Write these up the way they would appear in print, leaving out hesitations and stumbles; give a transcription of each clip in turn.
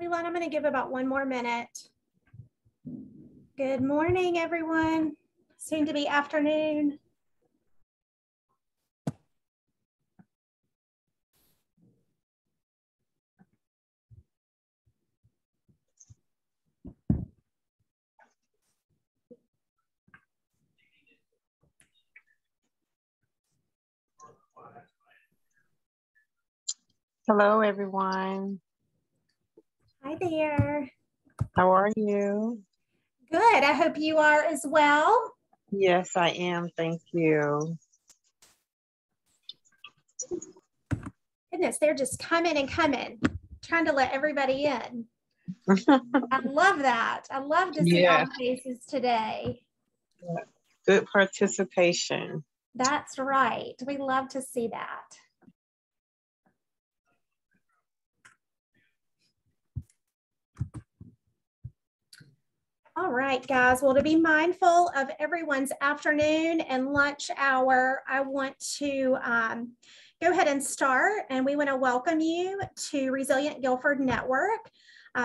Leland, I'm going to give about 1 more minute. Good morning, everyone. Soon to be afternoon. Hello, everyone. Hi there. How are you? Good. I hope you are as well. Yes, I am. Thank you. Goodness, they're just coming and coming, trying to let everybody in. I love that. I love to see all the faces today. Good participation. That's right. We love to see that. All right, guys. Well, to be mindful of everyone's afternoon and lunch hour, I want to go ahead and start. And we want to welcome you to Resilient Guilford Network.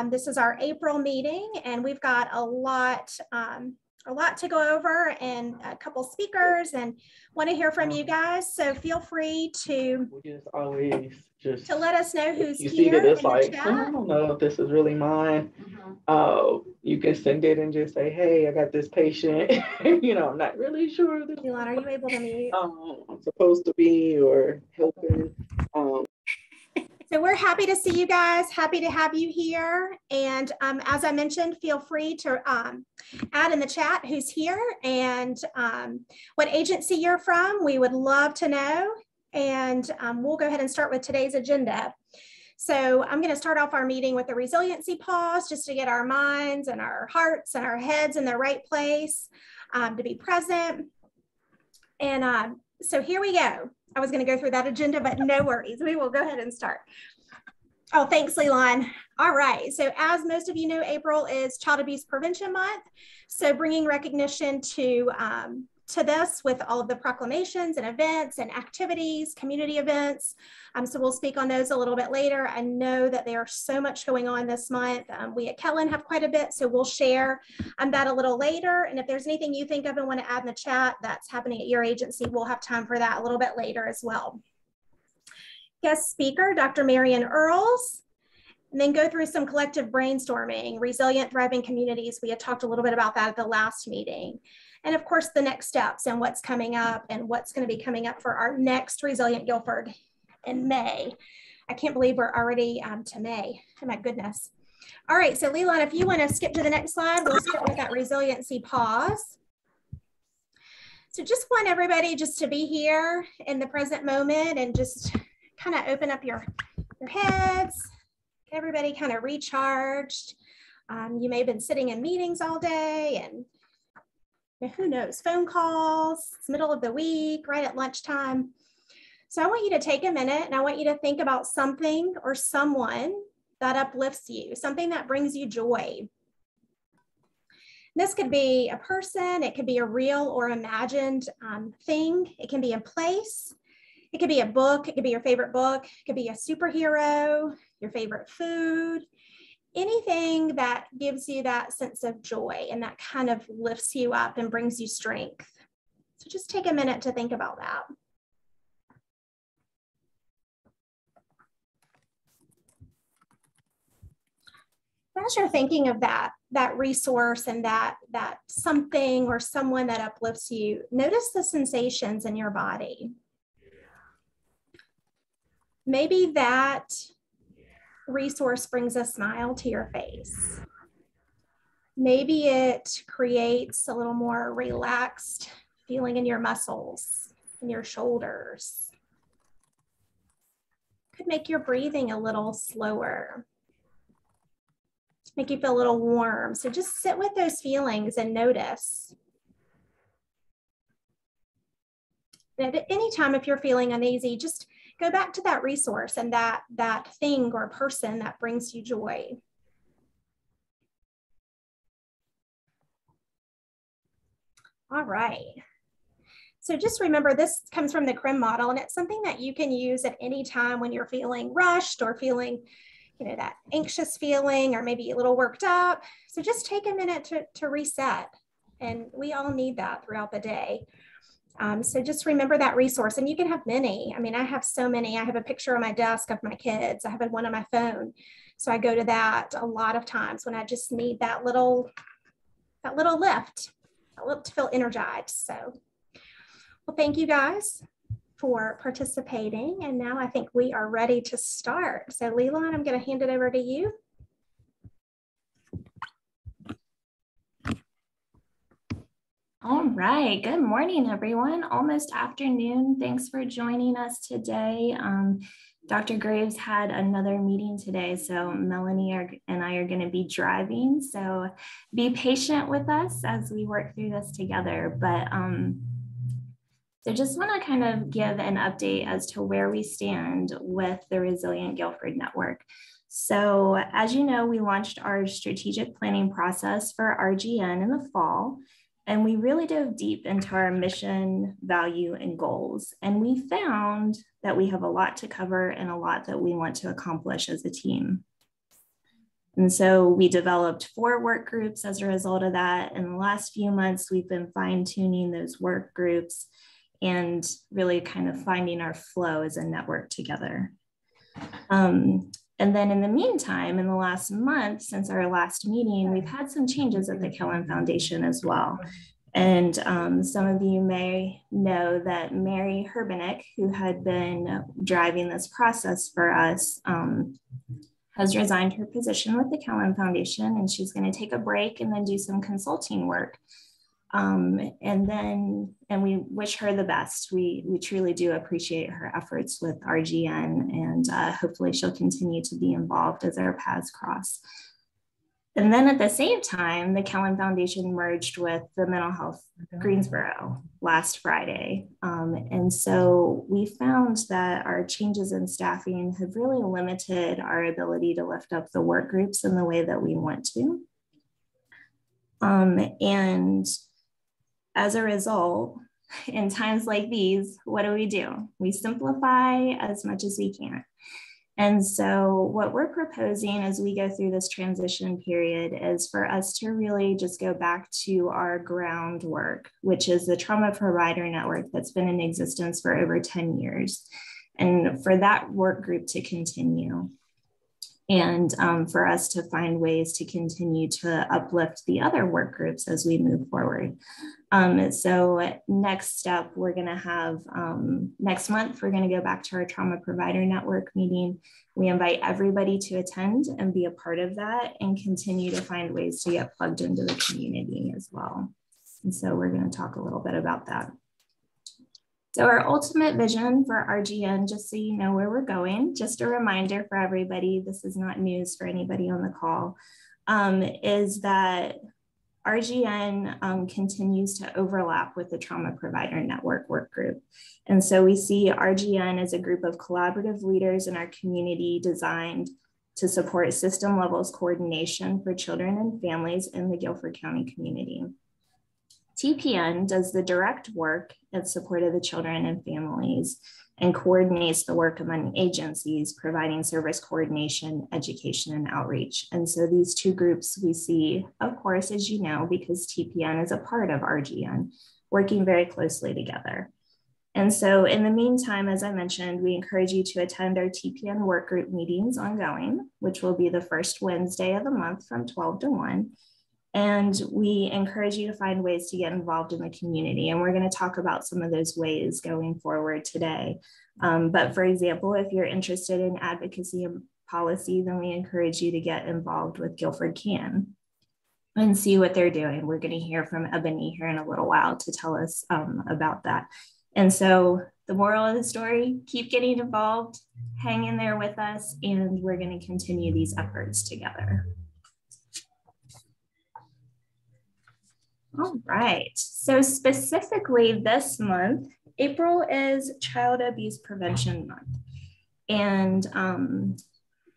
This is our April meeting, and we've got a lot to go over and a couple speakers, and want to hear from you guys. So feel free to let us know who's here in the chat. I don't know if this is really mine. You can send it and just say, hey, I got this patient. You know, I'm not really sure. Elon, are you able to mute? I'm supposed to be or helping. So we're happy to see you guys, happy to have you here. And as I mentioned, feel free to add in the chat who's here and what agency you're from. We would love to know. And we'll go ahead and start with today's agenda. So I'm going to start off our meeting with a resiliency pause just to get our minds and our hearts and our heads in the right place to be present. And so here we go. I was going to go through that agenda, but no worries. We will go ahead and start. Oh, thanks, Leland. All right. So as most of you know, April is Child Abuse Prevention Month. So bringing recognition to this with all of the proclamations and events and activities, community events. So we'll speak on those a little bit later. I know that there's so much going on this month. We at Kellen have quite a bit, so we'll share that a little later. And if there's anything you think of and want to add in the chat that's happening at your agency, we'll have time for that a little bit later as well. Guest speaker, Dr. Marian Earls. And then go through some collective brainstorming, resilient, thriving communities. We had talked a little bit about that at the last meeting. And of course, the next steps and what's coming up and what's going to be coming up for our next Resilient Guilford in May. I can't believe we're already to May. Oh my goodness. All right, so Leland, if you want to skip to the next slide, we'll start with that resiliency pause. So just want everybody just to be here in the present moment and just kind of open up your heads. Everybody kind of recharged. You may have been sitting in meetings all day and who knows, phone calls, it's middle of the week, right at lunchtime. So I want you to take a minute and I want you to think about something or someone that uplifts you, something that brings you joy. This could be a person, it could be a real or imagined thing, it can be a place, it could be a book, it could be your favorite book, it could be a superhero, your favorite food, anything that gives you that sense of joy and that kind of lifts you up and brings you strength. So just take a minute to think about that. As you're thinking of that resource and that something or someone that uplifts you, notice the sensations in your body. Maybe that resource brings a smile to your face. Maybe it creates a little more relaxed feeling in your muscles, in your shoulders. Could make your breathing a little slower. Make you feel a little warm. So just sit with those feelings and notice. And at any time, if you're feeling uneasy, just go back to that resource and that thing or person that brings you joy. All right. So just remember, this comes from the CRIM model, and it's something that you can use at any time when you're feeling rushed or feeling, that anxious feeling or maybe a little worked up. So just take a minute to reset. And we all need that throughout the day. So just remember that resource, and you can have many. I mean, I have so many. I have a picture on my desk of my kids. I have one on my phone. So I go to that a lot of times when I just need that little lift to feel energized. So, well, thank you guys for participating. And now I think we are ready to start. So Leland, I'm going to hand it over to you. All right. Good morning, everyone. Almost afternoon. Thanks for joining us today. Dr. Graves had another meeting today, so Melanie and I are going to be driving. So be patient with us as we work through this together. But so just want to kind of give an update as to where we stand with the Resilient Guilford Network. So as you know, we launched our strategic planning process for RGN in the fall. And we really dove deep into our mission, value, and goals. And we found that we have a lot to cover and a lot that we want to accomplish as a team. And so we developed 4 work groups as a result of that. In the last few months, we've been fine-tuning those work groups and really kind of finding our flow as a network together. And then in the meantime, in the last month, since our last meeting, we've had some changes at the Kellen Foundation as well. And some of you may know that Mary Herbenick, who had been driving this process for us, has resigned her position with the Kellen Foundation, and she's going to take a break and then do some consulting work. And we wish her the best. We truly do appreciate her efforts with RGN, and hopefully she'll continue to be involved as our paths cross. And then at the same time, the Kellen Foundation merged with the Mental Health Greensboro last Friday. And so we found that our changes in staffing have really limited our ability to lift up the work groups in the way that we want to. And as a result, in times like these, what do? We simplify as much as we can. And so what we're proposing as we go through this transition period is for us to really just go back to our groundwork, which is the trauma provider network that's been in existence for over 10 years. And for that work group to continue. And for us to find ways to continue to uplift the other work groups as we move forward. So next step, we're going to have next month, we're going to go back to our trauma provider network meeting. We invite everybody to attend and be a part of that and continue to find ways to get plugged into the community as well. And so we're going to talk a little bit about that. So our ultimate vision for RGN, just so you know where we're going, just a reminder for everybody, this is not news for anybody on the call, is that RGN continues to overlap with the Trauma Provider Network work group. And so we see RGN as a group of collaborative leaders in our community designed to support system levels coordination for children and families in the Guilford County community. TPN does the direct work in support of the children and families and coordinates the work among agencies, providing service coordination, education, and outreach. And so these two groups we see, of course, as you know, because TPN is a part of RGN, working very closely together. And so in the meantime, as I mentioned, we encourage you to attend our TPN work group meetings ongoing, which will be the first Wednesday of the month from 12 to 1. And we encourage you to find ways to get involved in the community. And we're going to talk about some of those ways going forward today. But for example, if you're interested in advocacy and policy, then we encourage you to get involved with Guilford Can and see what they're doing. We're going to hear from Ebony here in a little while to tell us about that. And so the moral of the story, keep getting involved, hang in there with us, and we're going to continue these efforts together. All right, so specifically this month, April is Child Abuse Prevention Month. And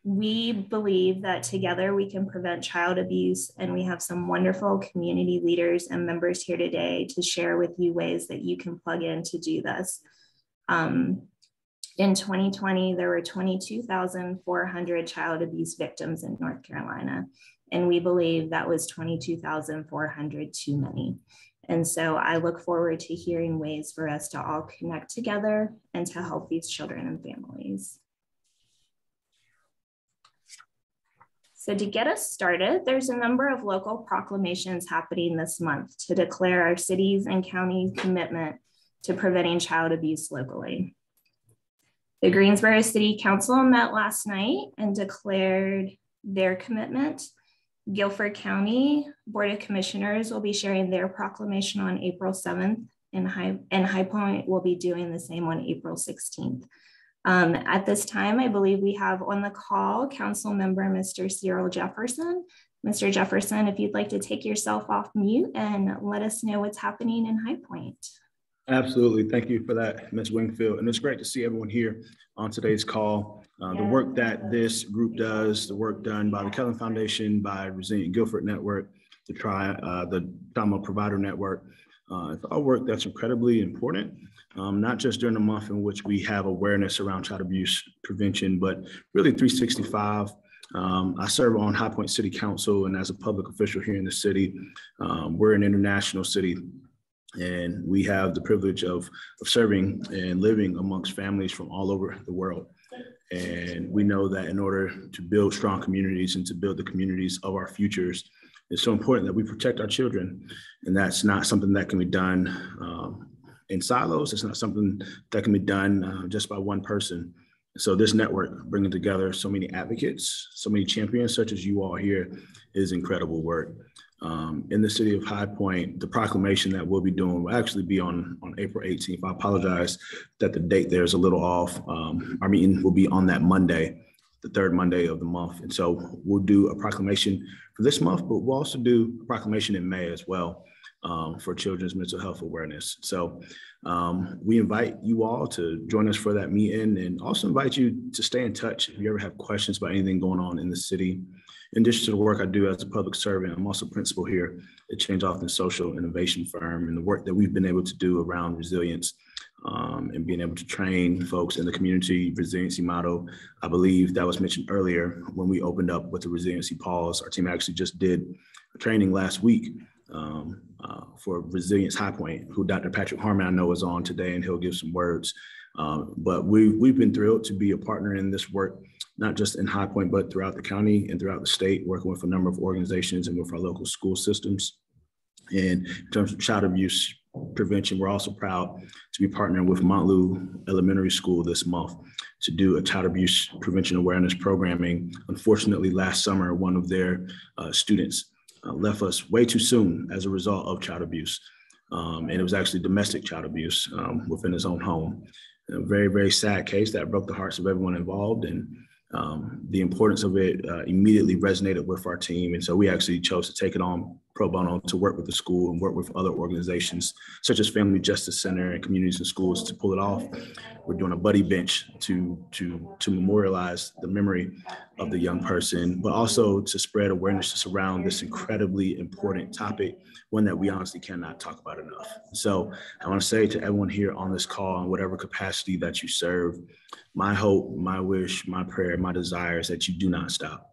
we believe that together we can prevent child abuse, and we have some wonderful community leaders and members here today to share with you ways that you can plug in to do this. In 2020, there were 22,400 child abuse victims in North Carolina. And we believe that was 22,400 too many. And so I look forward to hearing ways for us to all connect together and to help these children and families. So to get us started, there's a number of local proclamations happening this month to declare our cities and counties' commitment to preventing child abuse locally. The Greensboro City Council met last night and declared their commitment. Guilford County Board of Commissioners will be sharing their proclamation on April 7th, and High Point will be doing the same on April 16th. At this time, I believe we have on the call Council Member Mr. Cyril Jefferson. Mr. Jefferson, if you'd like to take yourself off mute and let us know what's happening in High Point. Absolutely. Thank you for that, Ms. Wingfield. And it's great to see everyone here on today's call. The work that this group does, the work done by the Kellin Foundation, by Resilient Guilford Network, the Trauma Provider Network, it's all work that's incredibly important, not just during the month in which we have awareness around child abuse prevention, but really 365. I serve on High Point City Council, and as a public official here in the city, we're an international city. And we have the privilege of serving and living amongst families from all over the world. And we know that in order to build strong communities and to build the communities of our futures, it's so important that we protect our children. And that's not something that can be done in silos. It's not something that can be done just by one person. So this network, bringing together so many advocates, so many champions such as you all here, is incredible work. In the city of High Point, the proclamation that we'll be doing will actually be on April 18th. I apologize that the date there is a little off. Our meeting will be on that Monday, the third Monday of the month. And so we'll do a proclamation for this month, but we'll also do a proclamation in May as well for children's mental health awareness. So we invite you all to join us for that meeting, and also invite you to stay in touch if you ever have questions about anything going on in the city. In addition to the work I do as a public servant, I'm also principal here at Change Often Social Innovation Firm, and the work that we've been able to do around resilience and being able to train folks in the community resiliency model. I believe that was mentioned earlier when we opened up with the resiliency pause. Our team actually just did a training last week for Resilience High Point, who Dr. Patrick Harmon I know is on today, and he'll give some words. But we've been thrilled to be a partner in this work, not just in High Point, but throughout the county and throughout the state, working with a number of organizations and with our local school systems. And in terms of child abuse prevention, we're also proud to be partnering with Montlou Elementary School this month to do a child abuse prevention awareness programming. Unfortunately, last summer, one of their students left us way too soon as a result of child abuse. And it was actually domestic child abuse within his own home. A very, very sad case that broke the hearts of everyone involved. And the importance of it immediately resonated with our team. And so we actually chose to take it on pro bono to work with the school and work with other organizations such as Family Justice Center and communities and schools to pull it off. We're doing a buddy bench to memorialize the memory of the young person, but also to spread awareness just around this incredibly important topic, one that we honestly cannot talk about enough. So I want to say to everyone here on this call, in whatever capacity that you serve, my hope, my wish, my prayer, my desire is that you do not stop.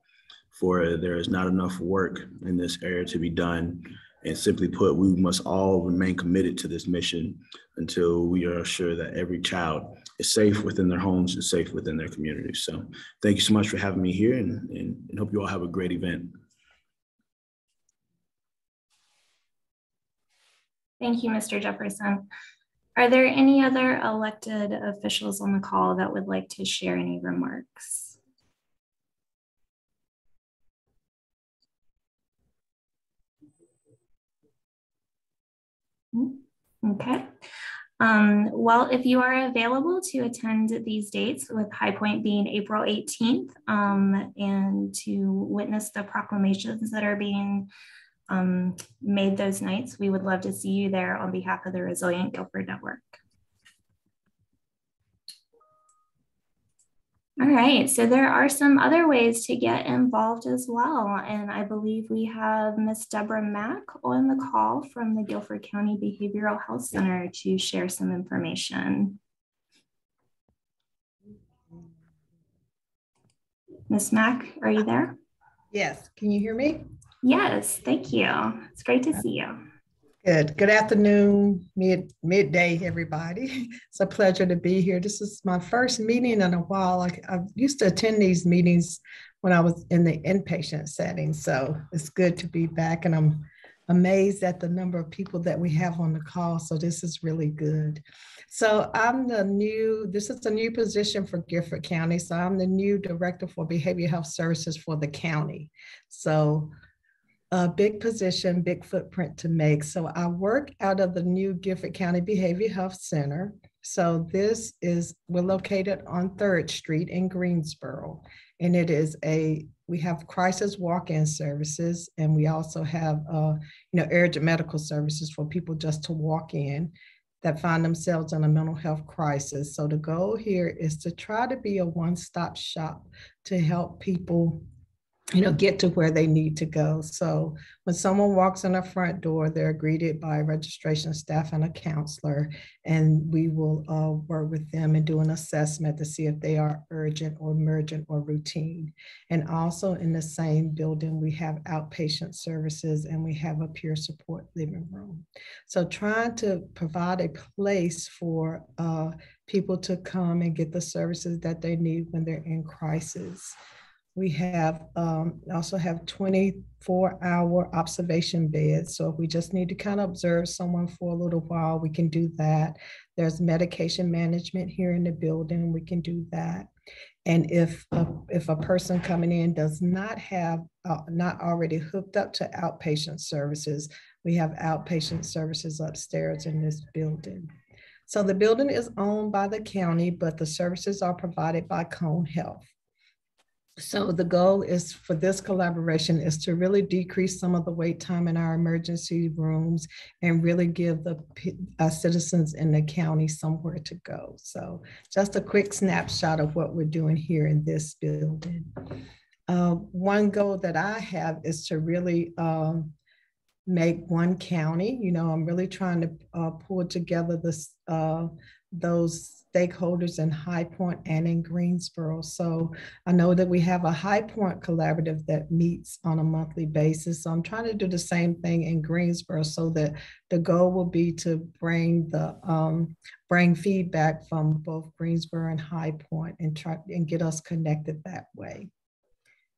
For there is not enough work in this area to be done. And simply put, we must all remain committed to this mission until we are sure that every child is safe within their homes and safe within their communities. So thank you so much for having me here, and hope you all have a great event. Thank you, Mr. Jefferson. Are there any other elected officials on the call that would like to share any remarks? Okay. Well, if you are available to attend these dates, with High Point being April 18th, and to witness the proclamations that are being made those nights, we would love to see you there on behalf of the Resilient Guilford Network. All right, so there are some other ways to get involved as well. And I believe we have Ms. Deborah Mack on the call from the Guilford County Behavioral Health Center to share some information. Ms. Mack, are you there? Yes, can you hear me? Yes, thank you. It's great to see you. Good. Good afternoon, midday, everybody. It's a pleasure to be here. This is my first meeting in a while. I used to attend these meetings when I was in the inpatient setting, so it's good to be back, and I'm amazed at the number of people that we have on the call, so this is really good. So this is a new position for Guilford County, so I'm the new Director for Behavioral Health Services for the county. So a big position, big footprint to make. So I work out of the new Guilford County Behavioral Health Center. So we're located on 3rd Street in Greensboro. And we have crisis walk-in services, and we also have, urgent medical services for people just to walk in that find themselves in a mental health crisis. So the goal here is to try to be a one-stop shop to help people get to where they need to go. So when someone walks in the front door, they're greeted by registration staff and a counselor, and we will work with them and do an assessment to see if they are urgent or emergent or routine. And also in the same building, we have outpatient services and we have a peer support living room. So trying to provide a place for people to come and get the services that they need when they're in crisis. We also have 24-hour observation beds. So if we just need to kind of observe someone for a little while, we can do that. There's medication management here in the building. We can do that. And if a person coming in does not have, not already hooked up to outpatient services, we have outpatient services upstairs in this building. So the building is owned by the county, but the services are provided by Cone Health. So the goal is for this collaboration is to really decrease some of the wait time in our emergency rooms and really give the citizens in the county somewhere to go. So just a quick snapshot of what we're doing here in this building. One goal that I have is to really make one county. I'm really trying to pull together those stakeholders in High Point and in Greensboro. So I know that we have a High Point collaborative that meets on a monthly basis. So I'm trying to do the same thing in Greensboro, so that the goal will be to bring feedback from both Greensboro and High Point and try and get us connected that way.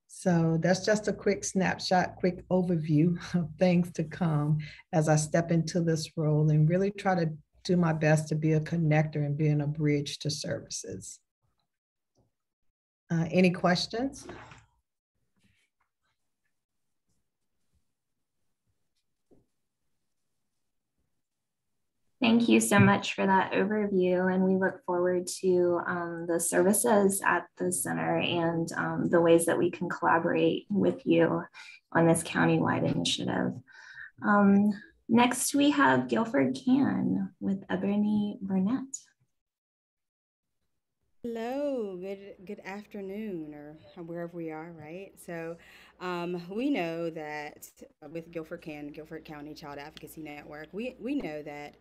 So that's just a quick snapshot, quick overview of things to come as I step into this role and really try to do my best to be a connector and being a bridge to services. Any questions? Thank you so much for that overview, and we look forward to the services at the center and the ways that we can collaborate with you on this countywide initiative. Next, we have Guilford Can with Ebony Burnett. Hello, good afternoon, or wherever we are, right? So we know that with Guilford County Child Advocacy Network, we know that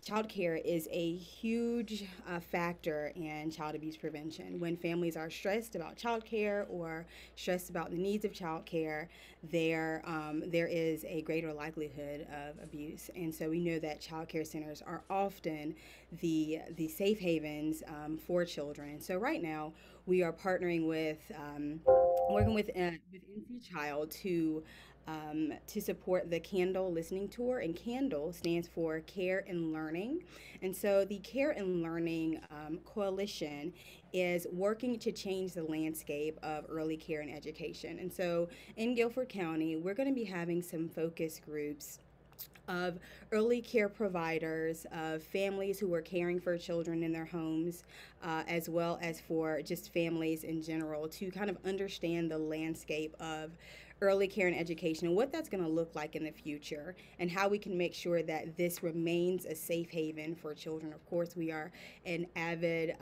child care is a huge factor in child abuse prevention. When families are stressed about child care or stressed about the needs of child care, there is a greater likelihood of abuse. And so we know that child care centers are often the safe havens for children. And so right now we are partnering with, working with NC Child to support the Candle Listening Tour, and Candle stands for Care and Learning. And so the Care and Learning Coalition is working to change the landscape of early care and education. And so in Guilford County, we're going to be having some focus groups of early care providers, of families who are caring for children in their homes, as well as for just families in general, to kind of understand the landscape of early care and education and what that's going to look like in the future, and how we can make sure that this remains a safe haven for children. Of course, we are an avid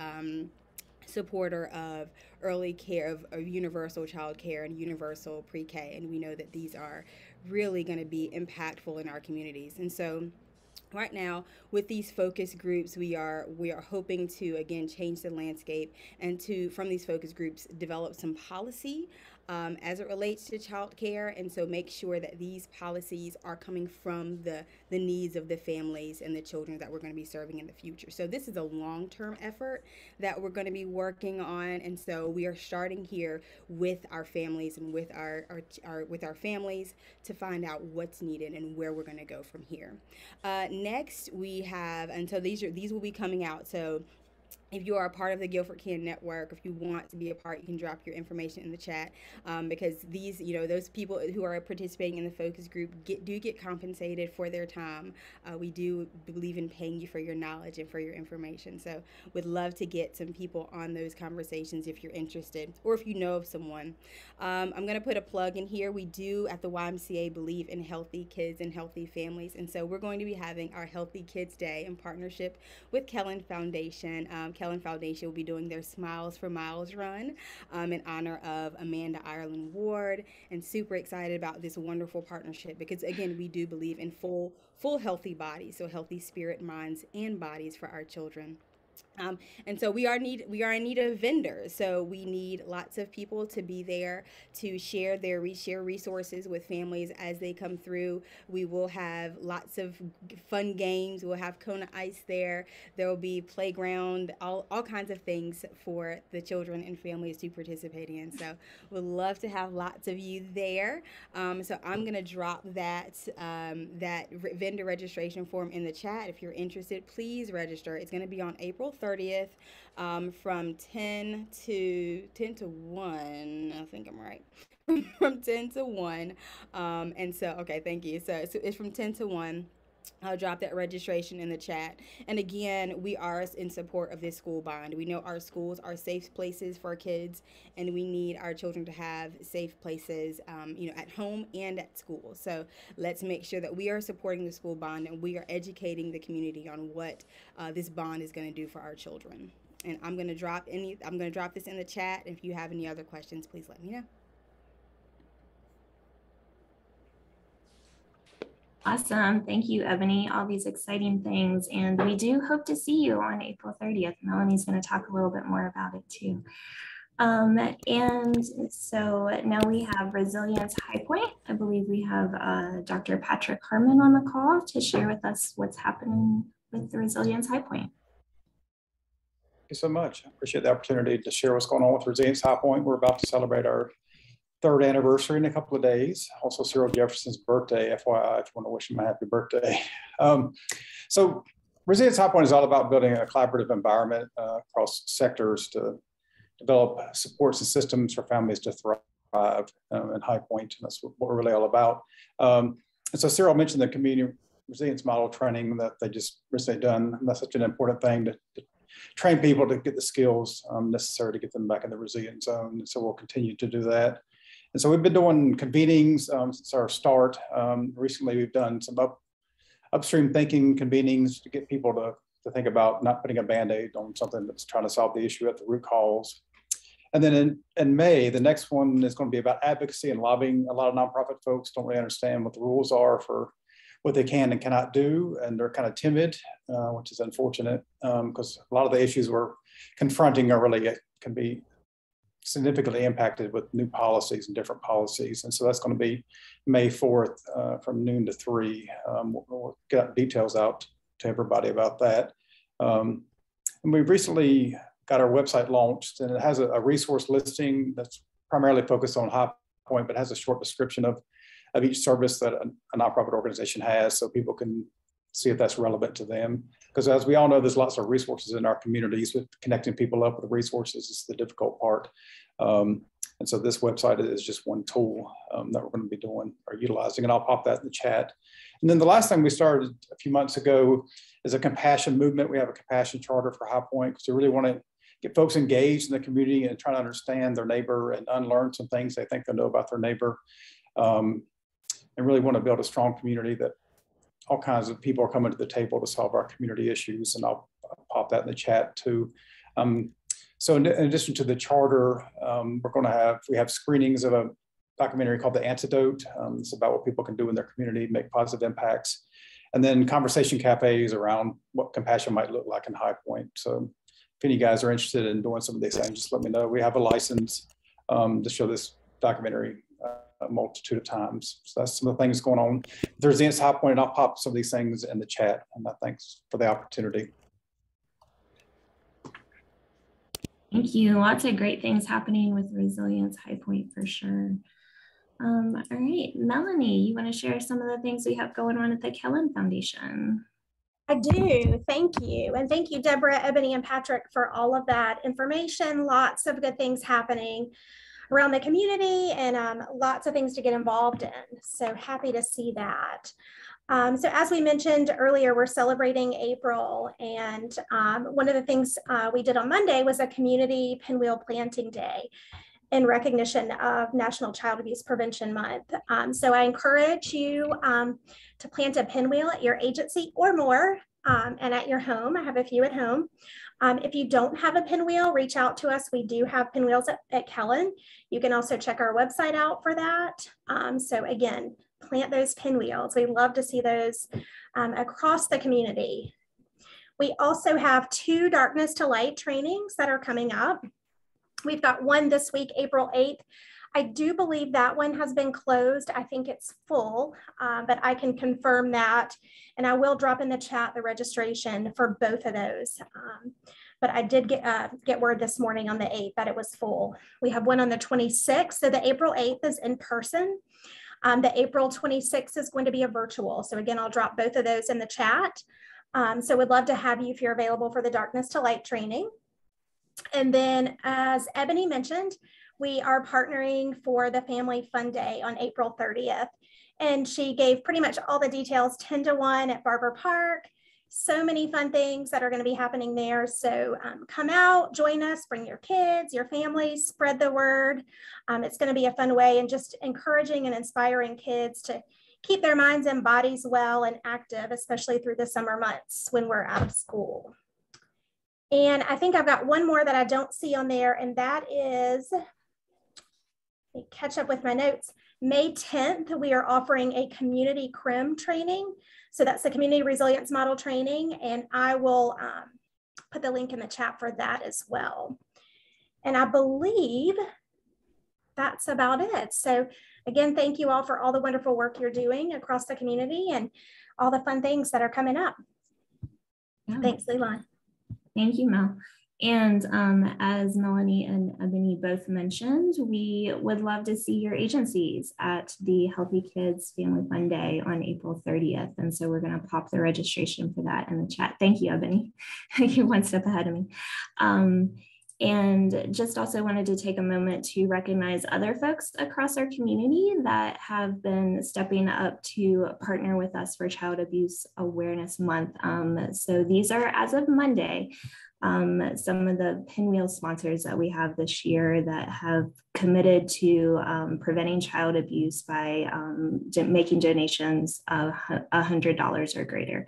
supporter of early care, of universal child care and universal pre-K, and we know that these are really going to be impactful in our communities. And so right now with these focus groups, we are hoping to again change the landscape and to from these focus groups develop some policy as it relates to child care, and so make sure that these policies are coming from the needs of the families and the children that we're going to be serving in the future. So this is a long-term effort that we're going to be working on, and so we are starting here with our families and with our families to find out what's needed and where we're going to go from here. Next we have, and so these will be coming out. So if you are a part of the Guilford Can Network, if you want to be a part, you can drop your information in the chat, because these, those people who are participating in the focus group do get compensated for their time. We do believe in paying you for your knowledge and for your information. So would love to get some people on those conversations if you're interested, or if you know of someone. I'm going to put a plug in here. We do at the YMCA believe in healthy kids and healthy families. And so we're going to be having our Healthy Kids Day in partnership with Kellen Foundation. Kellen Foundation will be doing their Smiles for Miles run in honor of Amanda Ireland Ward, and super excited about this wonderful partnership because, again, we do believe in full healthy bodies, so healthy spirit, minds, and bodies for our children. And so we are in need of vendors. So we need lots of people to be there to share resources with families as they come through. We will have lots of fun games. We'll have Kona Ice there. There will be playground, all kinds of things for the children and families to participate in. So we'd love to have lots of you there. So I'm going to drop that vendor registration form in the chat. If you're interested, please register. It's going to be on April 30th from 10 to 1. I think I'm right. From 10 to 1. And so, okay, thank you. So it's from 10 to 1. I'll drop that registration in the chat. And again, we are in support of this school bond. We know our schools are safe places for kids, and we need our children to have safe places, at home and at school. So let's make sure that we are supporting the school bond and we are educating the community on what this bond is going to do for our children. And I'm going to drop this in the chat. If you have any other questions, please let me know. Awesome. Thank you, Ebony. All these exciting things. And we do hope to see you on April 30th. Melanie's going to talk a little bit more about it too. And so now we have Resilience High Point. I believe we have Dr. Patrick Harmon on the call to share with us what's happening with the Resilience High Point. Thank you so much. I appreciate the opportunity to share what's going on with Resilience High Point. We're about to celebrate our 3rd anniversary in a couple of days. Also Cyril Jefferson's birthday, FYI, if you want to wish him a happy birthday. So Resilience High Point is all about building a collaborative environment across sectors to develop supports and systems for families to thrive in High Point. And that's what we're really all about. And so Cyril mentioned the community resilience model training that they just recently done. And that's such an important thing to train people to get the skills necessary to get them back in the resilient zone. And so we'll continue to do that. And so we've been doing convenings since our start. Recently, we've done some upstream thinking convenings to get people to think about not putting a Band-Aid on something that's trying to solve the issue at the root cause. And then in May, the next one is going to be about advocacy and lobbying. A lot of nonprofit folks don't really understand what the rules are for what they can and cannot do, and they're kind of timid, which is unfortunate because a lot of the issues we're confronting are really can be significantly impacted with new policies and different policies. And so that's going to be May 4th from noon to 3. We'll get details out to everybody about that. And we've recently got our website launched, and it has a resource listing that's primarily focused on High Point, but has a short description of each service that a nonprofit organization has, so people can see if that's relevant to them. Because as we all know, there's lots of resources in our communities, but connecting people up with the resources is the difficult part. And so this website is just one tool that we're going to be doing or utilizing, and I'll pop that in the chat. And then the last thing we started a few months ago is a compassion movement. We have a compassion charter for High Point because we really want to get folks engaged in the community and try to understand their neighbor and unlearn some things they think they know about their neighbor. And really want to build a strong community that all kinds of people are coming to the table to solve our community issues. And I'll pop that in the chat too. So in addition to the charter, we have screenings of a documentary called The Antidote. It's about what people can do in their community, make positive impacts. And then conversation cafes around what compassion might look like in High Point. So if any guys are interested in doing some of these things, just let me know. We have a license to show this documentary a multitude of times. So that's some of the things going on. If there's any High Point, I'll pop some of these things in the chat. And thanks for the opportunity. Thank you. Lots of great things happening with Resilience High Point for sure. All right, Melanie, you want to share some of the things we have going on at the Kellen Foundation? I do. Thank you. And thank you, Deborah, Ebony, and Patrick for all of that information. Lots of good things happening around the community and lots of things to get involved in. So happy to see that. So as we mentioned earlier, we're celebrating April. And one of the things we did on Monday was a community pinwheel planting day in recognition of National Child Abuse Prevention Month. So I encourage you to plant a pinwheel at your agency or more and at your home. I have a few at home. If you don't have a pinwheel, reach out to us. We do have pinwheels at Kellen. You can also check our website out for that. So again, plant those pinwheels. We love to see those across the community. We also have 2 Darkness to Light trainings that are coming up. We've got one this week, April 8th. I do believe that one has been closed. I think it's full, but I can confirm that. And I will drop in the chat the registration for both of those. But I did get word this morning on the 8th that it was full. We have one on the 26th. So the April 8th is in person. The April 26th is going to be a virtual. So again, I'll drop both of those in the chat. So we'd love to have you if you're available for the Darkness to Light training. And then as Ebony mentioned, we are partnering for the Family Fun Day on April 30th. And she gave pretty much all the details, 10 to 1 at Barber Park. So many fun things that are going to be happening there. So come out, join us, bring your kids, your families, spread the word. It's going to be a fun way and just encouraging and inspiring kids to keep their minds and bodies well and active, especially through the summer months when we're out of school. And I think I've got one more that I don't see on there, and that is, let me catch up with my notes. May 10th, we are offering a community CRIM training. So that's the Community Resilience Model training, and I will put the link in the chat for that as well. And I believe that's about it. So again, thank you all for all the wonderful work you're doing across the community and all the fun things that are coming up. Yeah. Thanks, Leland. Thank you, Mel. And as Melanie and Ebony both mentioned, we would love to see your agencies at the Healthy Kids Family Fun Day on April 30th. And so we're going to pop the registration for that in the chat. Thank you, Ebony. You're one step ahead of me. And just also wanted to take a moment to recognize other folks across our community that have been stepping up to partner with us for Child Abuse Awareness Month. So these are, as of Monday, some of the Pinwheel sponsors that we have this year that have committed to preventing child abuse by making donations of $100 or greater.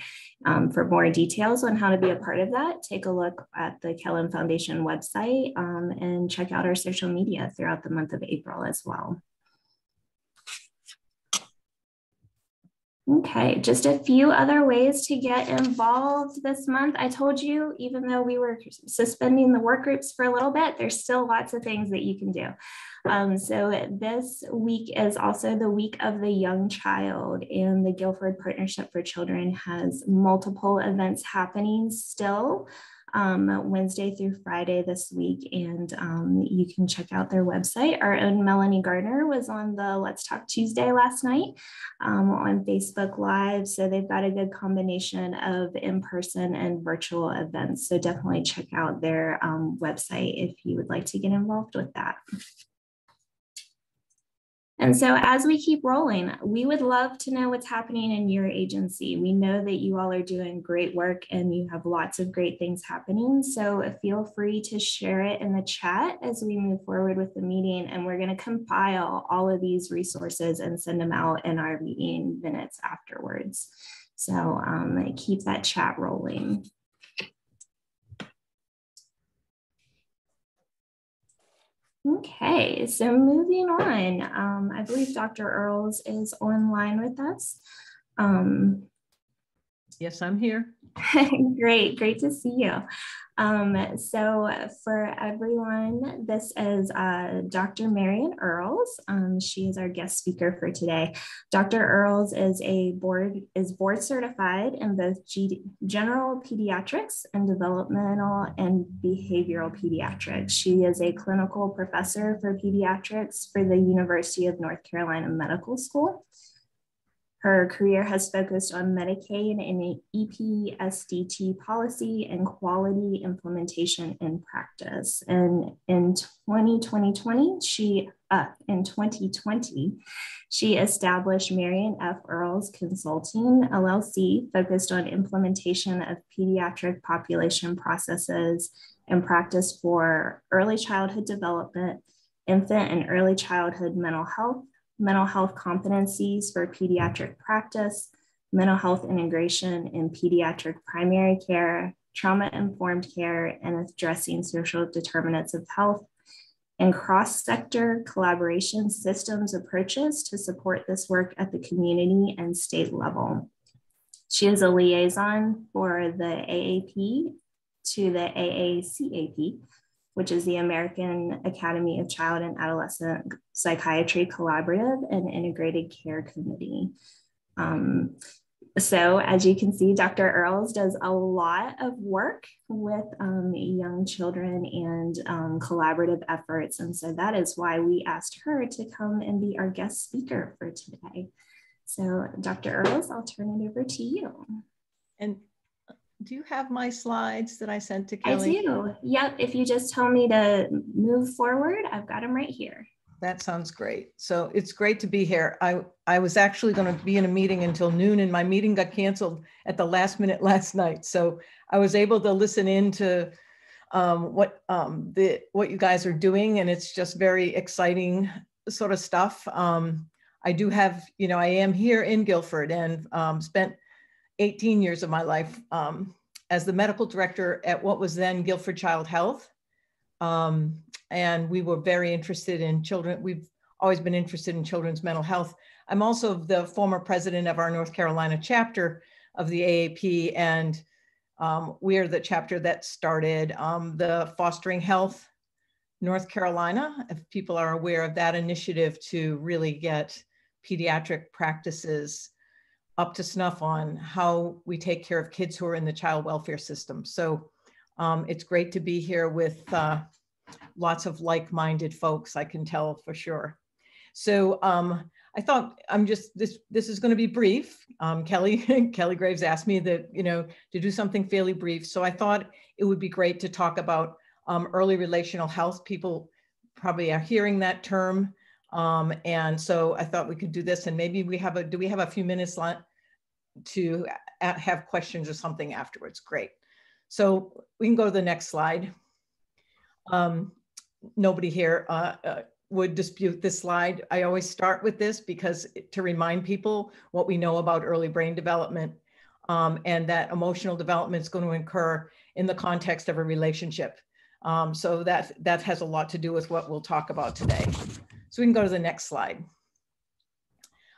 For more details on how to be a part of that, take a look at the Kellen Foundation website and check out our social media throughout the month of April as well. Okay, just a few other ways to get involved this month. I told you, even though we were suspending the work groups for a little bit, there's still lots of things that you can do. So this week is also the week of the young child, and the Guilford Partnership for Children has multiple events happening still. Wednesday through Friday this week, and you can check out their website. Our own Melanie Gardner was on the Let's Talk Tuesday last night on Facebook Live, so they've got a good combination of in-person and virtual events, so definitely check out their website if you would like to get involved with that. And so as we keep rolling, we would love to know what's happening in your agency. We know that you all are doing great work and you have lots of great things happening. So feel free to share it in the chat as we move forward with the meeting. And we're going to compile all of these resources and send them out in our meeting minutes afterwards. So keep that chat rolling. Okay, so moving on, I believe Dr. Earls is online with us. Yes, I'm here. Great to see you. So for everyone, this is Dr. Marian Earls. She is our guest speaker for today. Dr. Earls is board certified in both general pediatrics and developmental and behavioral pediatrics. She is a clinical professor for pediatrics for the University of North Carolina Medical School. Her career has focused on Medicaid and EPSDT policy and quality implementation in practice. And in 2020, she established Marian F. Earls Consulting, LLC, focused on implementation of pediatric population processes and practice for early childhood development, infant and early childhood mental health competencies for pediatric practice, mental health integration in pediatric primary care, trauma-informed care, and addressing social determinants of health, and cross-sector collaboration systems approaches to support this work at the community and state level. She is a liaison for the AAP to the AACAP, which is the American Academy of Child and Adolescent Psychiatry Collaborative and Integrated Care Committee. So as you can see, Dr. Earls does a lot of work with young children and collaborative efforts. And so that is why we asked her to come and be our guest speaker for today. So Dr. Earls, I'll turn it over to you. And do you have my slides that I sent to Kelly? I do. Yep. If you just tell me to move forward, I've got them right here. That sounds great. So it's great to be here. I was actually going to be in a meeting until noon, and my meeting got canceled at the last minute last night. So I was able to listen in to what you guys are doing, and it's just very exciting sort of stuff. I do have, I am here in Guilford and spent 18 years of my life as the medical director at what was then Guilford Child Health. And we were very interested in children. We've always been interested in children's mental health. I'm also the former president of our North Carolina chapter of the AAP. And we are the chapter that started the Fostering Health North Carolina, if people are aware of that initiative to really get pediatric practices up to snuff on how we take care of kids who are in the child welfare system. So it's great to be here with lots of like-minded folks, I can tell for sure. So I thought this is going to be brief. Kelly Graves asked me that, to do something fairly brief. So I thought it would be great to talk about early relational health. People probably are hearing that term. And so I thought we could do this, and maybe do we have a few minutes to have questions or something afterwards? Great. So we can go to the next slide. Nobody here would dispute this slide. I always start with this because to remind people what we know about early brain development and that emotional development is going to occur in the context of a relationship. So that has a lot to do with what we'll talk about today. So we can go to the next slide.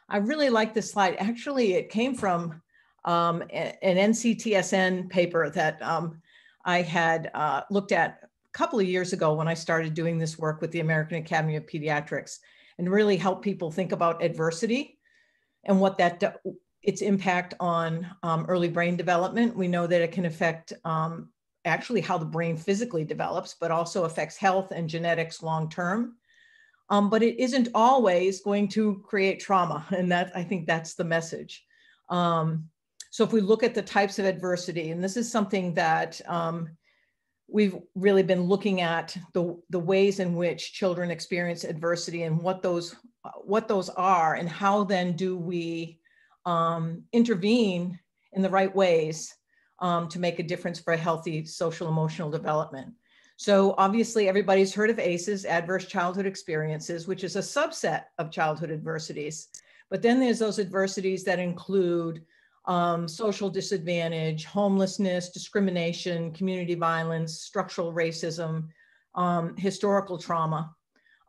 I really like this slide. Actually, it came from an NCTSN paper that I had looked at a couple of years ago when I started doing this work with the American Academy of Pediatrics, and really help people think about adversity and what its impact on early brain development. We know that it can affect actually how the brain physically develops, but also affects health and genetics long-term. But it isn't always going to create trauma. And I think that's the message. So if we look at the types of adversity, and this is something that we've really been looking at the ways in which children experience adversity and what those are, and how then do we intervene in the right ways to make a difference for a healthy social emotional development. So obviously everybody's heard of ACEs, adverse childhood experiences, which is a subset of childhood adversities. But then there's those adversities that include social disadvantage, homelessness, discrimination, community violence, structural racism, historical trauma.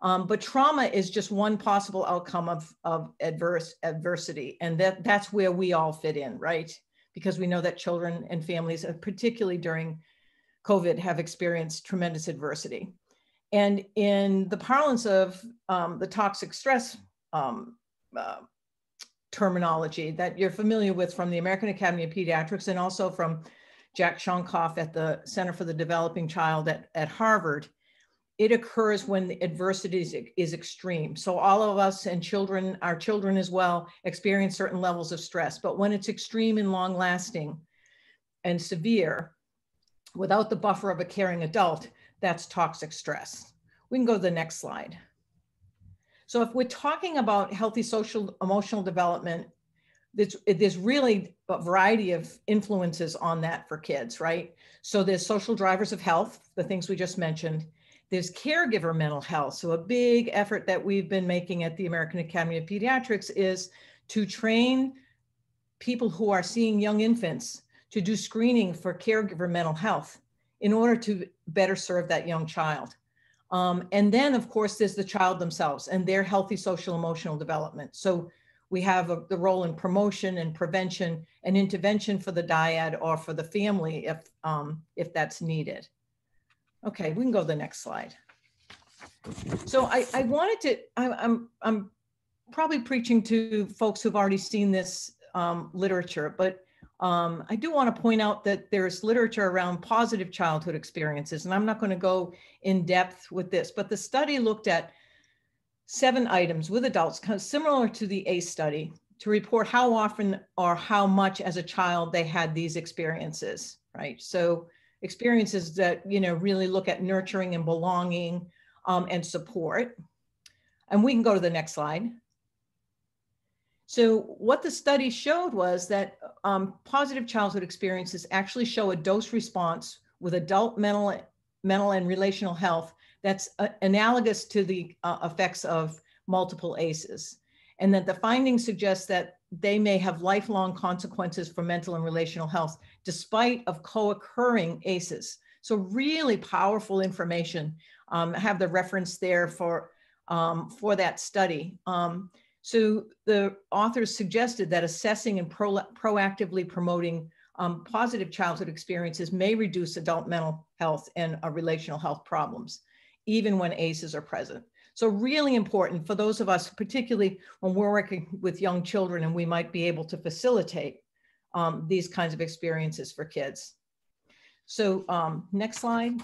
But trauma is just one possible outcome of adversity. And that's where we all fit in, right? because we know that children and families, particularly during COVID, have experienced tremendous adversity. And in the parlance of the toxic stress terminology that you're familiar with from the American Academy of Pediatrics and also from Jack Shonkoff at the Center for the Developing Child at Harvard, it occurs when the adversity is extreme. So all of us and children, our children as well, experience certain levels of stress. But when it's extreme and long lasting and severe, without the buffer of a caring adult, that's toxic stress. We can go to the next slide. So if we're talking about healthy social emotional development, there's really a variety of influences on that for kids, right? So there's social drivers of health, the things we just mentioned. There's caregiver mental health. So a big effort that we've been making at the American Academy of Pediatrics is to train people who are seeing young infants to do screening for caregiver mental health in order to better serve that young child. And then, of course, there's the child themselves and their healthy social emotional development. So we have the role in promotion and prevention and intervention for the dyad or for the family if that's needed. Okay, we can go to the next slide. So I wanted to, I'm probably preaching to folks who've already seen this literature, but I do want to point out that there's literature around positive childhood experiences, and I'm not going to go in depth with this, but the study looked at 7 items with adults, kind of similar to the ACE study, to report how often or how much as a child they had these experiences, right? So experiences that, you know, really look at nurturing and belonging and support. And we can go to the next slide. So what the study showed was that positive childhood experiences actually show a dose response with adult mental and relational health that's analogous to the effects of multiple ACEs. And that the findings suggest that they may have lifelong consequences for mental and relational health, despite of co-occurring ACEs. So really powerful information. I have the reference there for that study. So the authors suggested that assessing and proactively promoting positive childhood experiences may reduce adult mental health and relational health problems, even when ACEs are present. So really important for those of us, particularly when we're working with young children and we might be able to facilitate these kinds of experiences for kids. So next slide.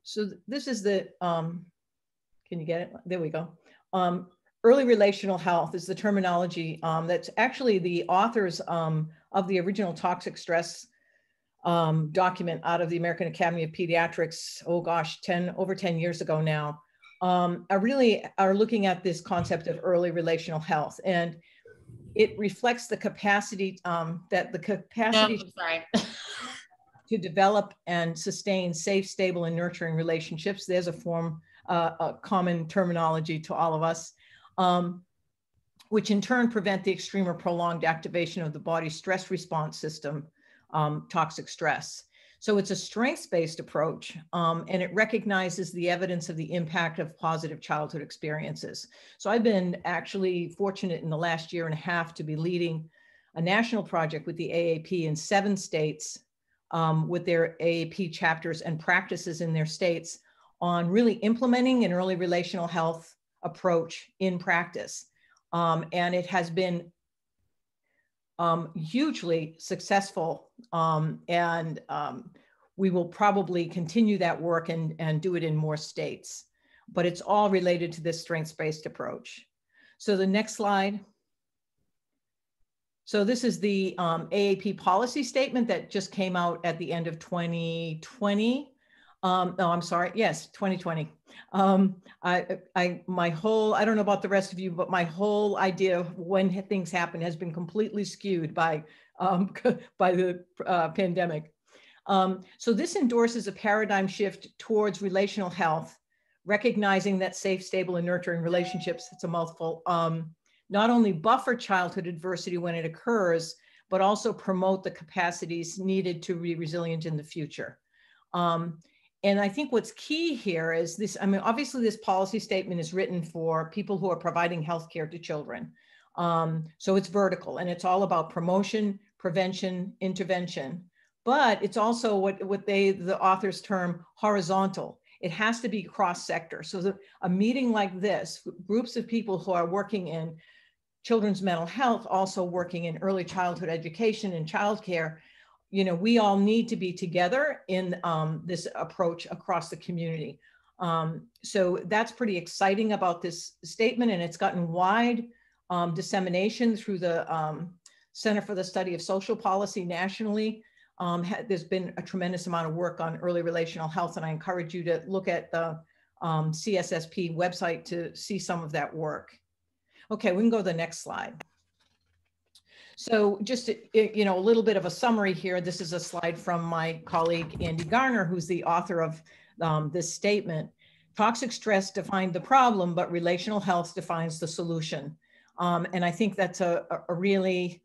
So this is the, can you get it? There we go. Early relational health is the terminology that's actually the authors of the original toxic stress document out of the American Academy of Pediatrics, oh gosh, over 10 years ago now, are looking at this concept of early relational health. And it reflects the capacity to develop and sustain safe, stable, and nurturing relationships. There's a common terminology to all of us, which in turn prevent the extreme or prolonged activation of the body's stress response system, toxic stress. So it's a strengths-based approach, and it recognizes the evidence of the impact of positive childhood experiences. So I've been actually fortunate in the last year and a half to be leading a national project with the AAP in 7 states with their AAP chapters and practices in their states on really implementing an early relational health approach in practice. And it has been hugely successful, and we will probably continue that work and do it in more states, but it's all related to this strengths-based approach. So the next slide. So this is the AAP policy statement that just came out at the end of 2020. No, I'm sorry. Yes, 2020. My whole, I don't know about the rest of you, but my whole idea of when things happen has been completely skewed by the pandemic. So this endorses a paradigm shift towards relational health, recognizing that safe, stable, and nurturing relationships, it's a mouthful, not only buffer childhood adversity when it occurs, but also promote the capacities needed to be resilient in the future. And I think what's key here is this, I mean, obviously this policy statement is written for people who are providing healthcare to children. So it's vertical, and it's all about promotion, prevention, intervention. But it's also what the authors term horizontal. It has to be cross-sector. So a meeting like this, groups of people who are working in children's mental health, also working in early childhood education and childcare, you know, we all need to be together in this approach across the community. So that's pretty exciting about this statement, and it's gotten wide dissemination through the Center for the Study of Social Policy nationally. There's been a tremendous amount of work on early relational health, and I encourage you to look at the CSSP website to see some of that work. Okay, we can go to the next slide. So just, you know, a little bit of a summary here. This is a slide from my colleague, Andy Garner, who's the author of this statement. Toxic stress defined the problem, but relational health defines the solution. And I think that's a really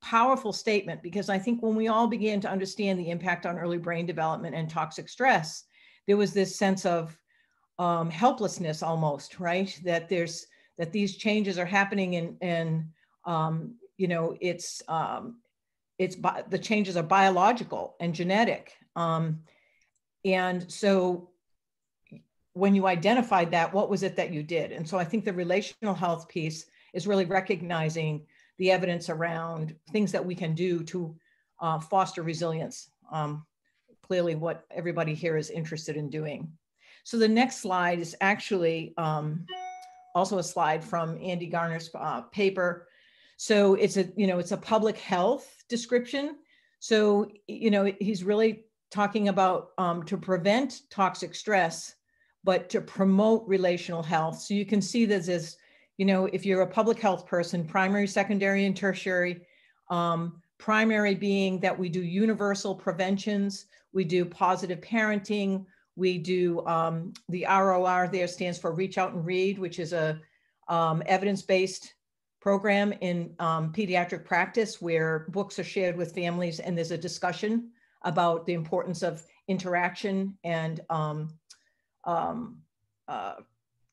powerful statement, because I think when we all began to understand the impact on early brain development and toxic stress, there was this sense of helplessness almost, right? That these changes are happening and you know, the changes are biological and genetic. And so when you identified that, what was it that you did? And so I think the relational health piece is really recognizing the evidence around things that we can do to foster resilience. Clearly what everybody here is interested in doing. So the next slide is actually also a slide from Andy Garner's paper. So it's a public health description. So, you know, he's really talking about to prevent toxic stress, but to promote relational health. So you can see this, you know, if you're a public health person, primary, secondary, and tertiary, primary being that we do universal preventions, we do positive parenting, we do the ROR there stands for Reach Out and Read, which is a evidence-based program in pediatric practice where books are shared with families and there's a discussion about the importance of interaction and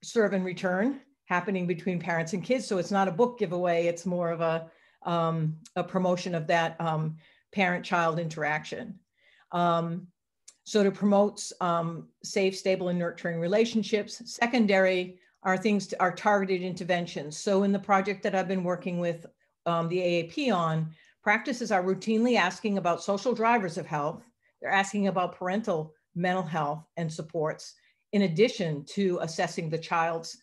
serve and return happening between parents and kids. So it's not a book giveaway, it's more of a promotion of that parent-child interaction. So to promote safe, stable, and nurturing relationships. Secondary are targeted interventions. So in the project that I've been working with the AAP on, practices are routinely asking about social drivers of health. They're asking about parental mental health and supports, in addition to assessing the child's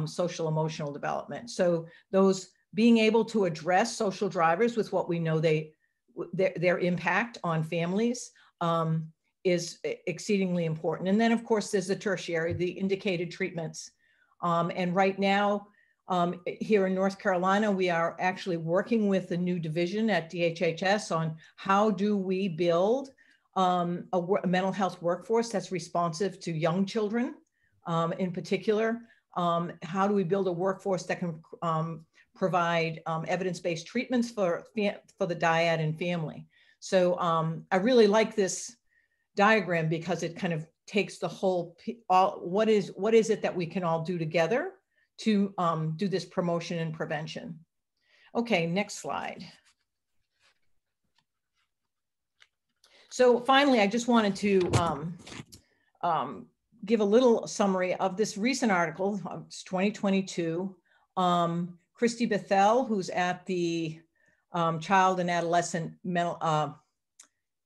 social emotional development. So those being able to address social drivers with what we know their impact on families is exceedingly important. And then of course, there's the tertiary, the indicated treatments. And right now, here in North Carolina, we are actually working with the new division at DHHS on how do we build a mental health workforce that's responsive to young children in particular. How do we build a workforce that can provide evidence-based treatments for the dyad and family? So I really like this diagram because it kind of takes the whole, what is it that we can all do together to do this promotion and prevention. Okay, next slide. So finally, I just wanted to give a little summary of this recent article. It's 2022. Christy Bethel, who's at the Child and Adolescent Mental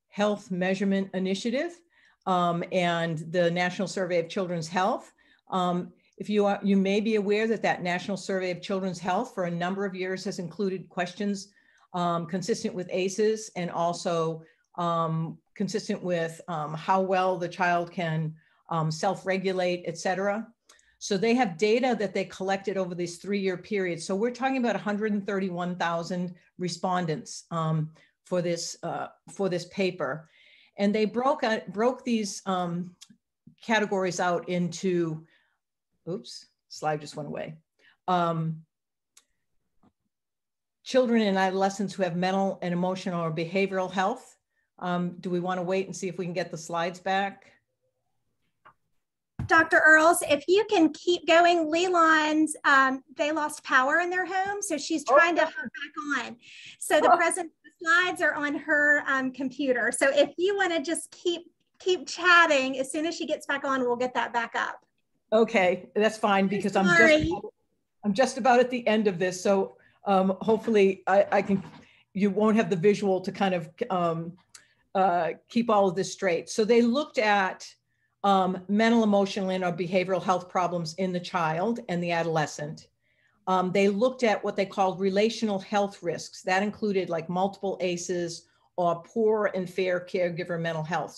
Health Measurement Initiative, and the National Survey of Children's Health. If you may be aware that National Survey of Children's Health for a number of years has included questions consistent with ACEs and also consistent with how well the child can self-regulate, et cetera. So they have data that they collected over this 3-year period. So we're talking about 131,000 respondents for this paper. And they broke these categories out into, oops, slide just went away. Children and adolescents who have mental and emotional or behavioral health. Do we want to wait and see if we can get the slides back? Dr. Earls, if you can keep going, Leland's, they lost power in their home, so she's trying to hop back on. So the slides are on her computer. So if you want to just keep chatting, as soon as she gets back on, we'll get that back up. Okay, that's fine because I'm just about at the end of this. So hopefully you won't have the visual to kind of keep all of this straight. So they looked at mental, emotional, and or behavioral health problems in the child and the adolescent. They looked at what they called relational health risks. That included like multiple ACEs or poor and fair caregiver mental health.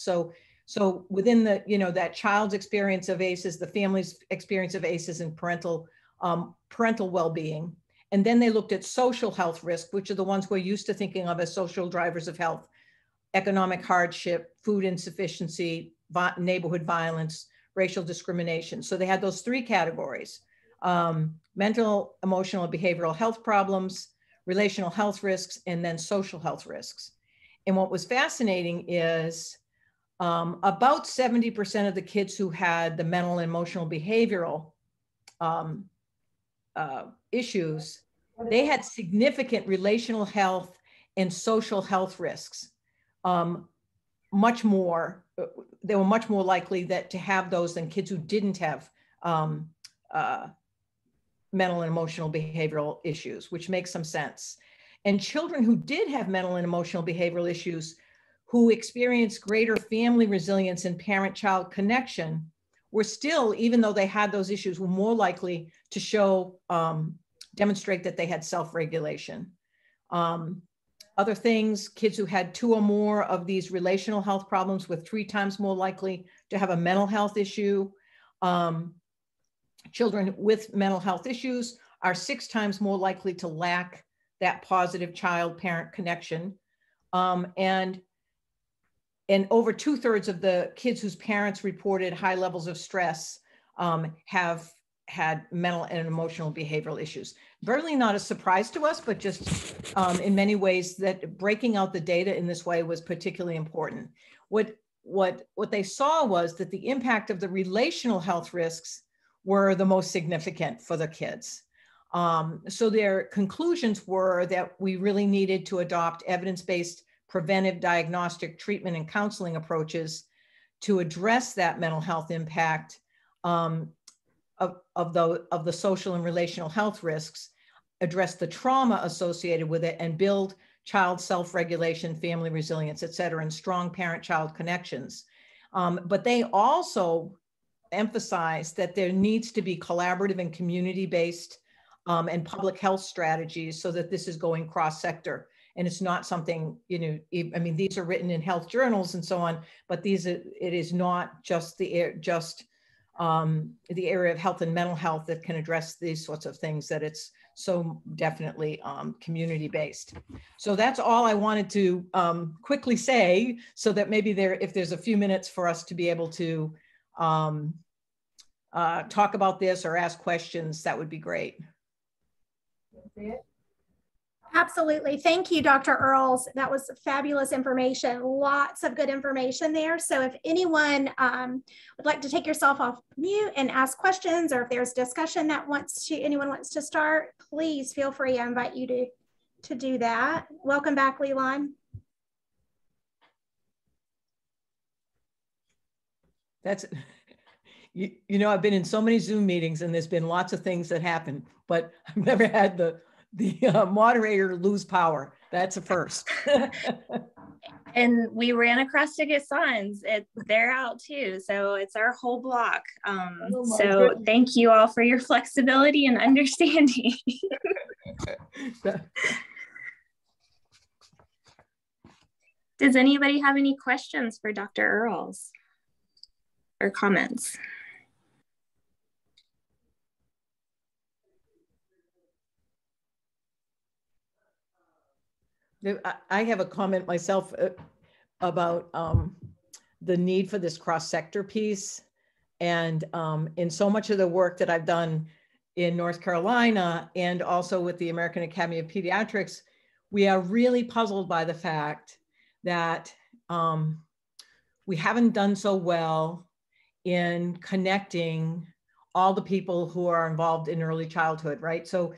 So within the, that child's experience of ACEs, the family's experience of ACEs and parental well-being. And then they looked at social health risk, which are the ones we're used to thinking of as social drivers of health: economic hardship, food insufficiency, neighborhood violence, racial discrimination. So they had those three categories: mental, emotional, and behavioral health problems, relational health risks, and then social health risks. And what was fascinating is about 70% of the kids who had the mental and emotional behavioral issues, they had significant relational health and social health risks. Much more, they were much more likely to have those than kids who didn't have mental and emotional behavioral issues, which makes some sense. And children who did have mental and emotional behavioral issues, who experienced greater family resilience and parent-child connection, were still, even though they had those issues, were more likely to show, demonstrate that they had self-regulation. Other things, kids who had 2 or more of these relational health problems were 3 times more likely to have a mental health issue. Children with mental health issues are 6 times more likely to lack that positive child-parent connection. And over 2/3 of the kids whose parents reported high levels of stress have had mental and emotional behavioral issues. Really not a surprise to us, but just in many ways that breaking out the data in this way was particularly important. What they saw was that the impact of the relational health risks were the most significant for the kids. So their conclusions were that we really needed to adopt evidence-based preventive, diagnostic, treatment, and counseling approaches to address that mental health impact of the social and relational health risks, address the trauma associated with it, and build child self-regulation, family resilience, et cetera, and strong parent-child connections. But they also emphasized that there needs to be collaborative and community-based and public health strategies so that this is going cross-sector. And it's not something, I mean, these are written in health journals and so on, but it is not just the area of health and mental health that can address these sorts of things, that it's so definitely community-based. So that's all I wanted to quickly say, so that maybe if there's a few minutes for us to be able to talk about this or ask questions, that would be great. Absolutely. Thank you, Dr. Earls. That was fabulous information. Lots of good information there. So if anyone would like to take yourself off mute and ask questions, or if there's discussion that anyone wants to start, please feel free. I invite you to do that. Welcome back, Leland. That's, I've been in so many Zoom meetings and there's been lots of things that happen, but I've never had the moderator lose power. That's a first. And we ran across to get signs. They're out too. So it's our whole block. So thank you all for your flexibility and understanding. Does anybody have any questions for Dr. Earls or comments? I have a comment myself about the need for this cross-sector piece. And in so much of the work that I've done in North Carolina and also with the American Academy of Pediatrics, we are really puzzled by the fact that we haven't done so well in connecting all the people who are involved in early childhood, right? So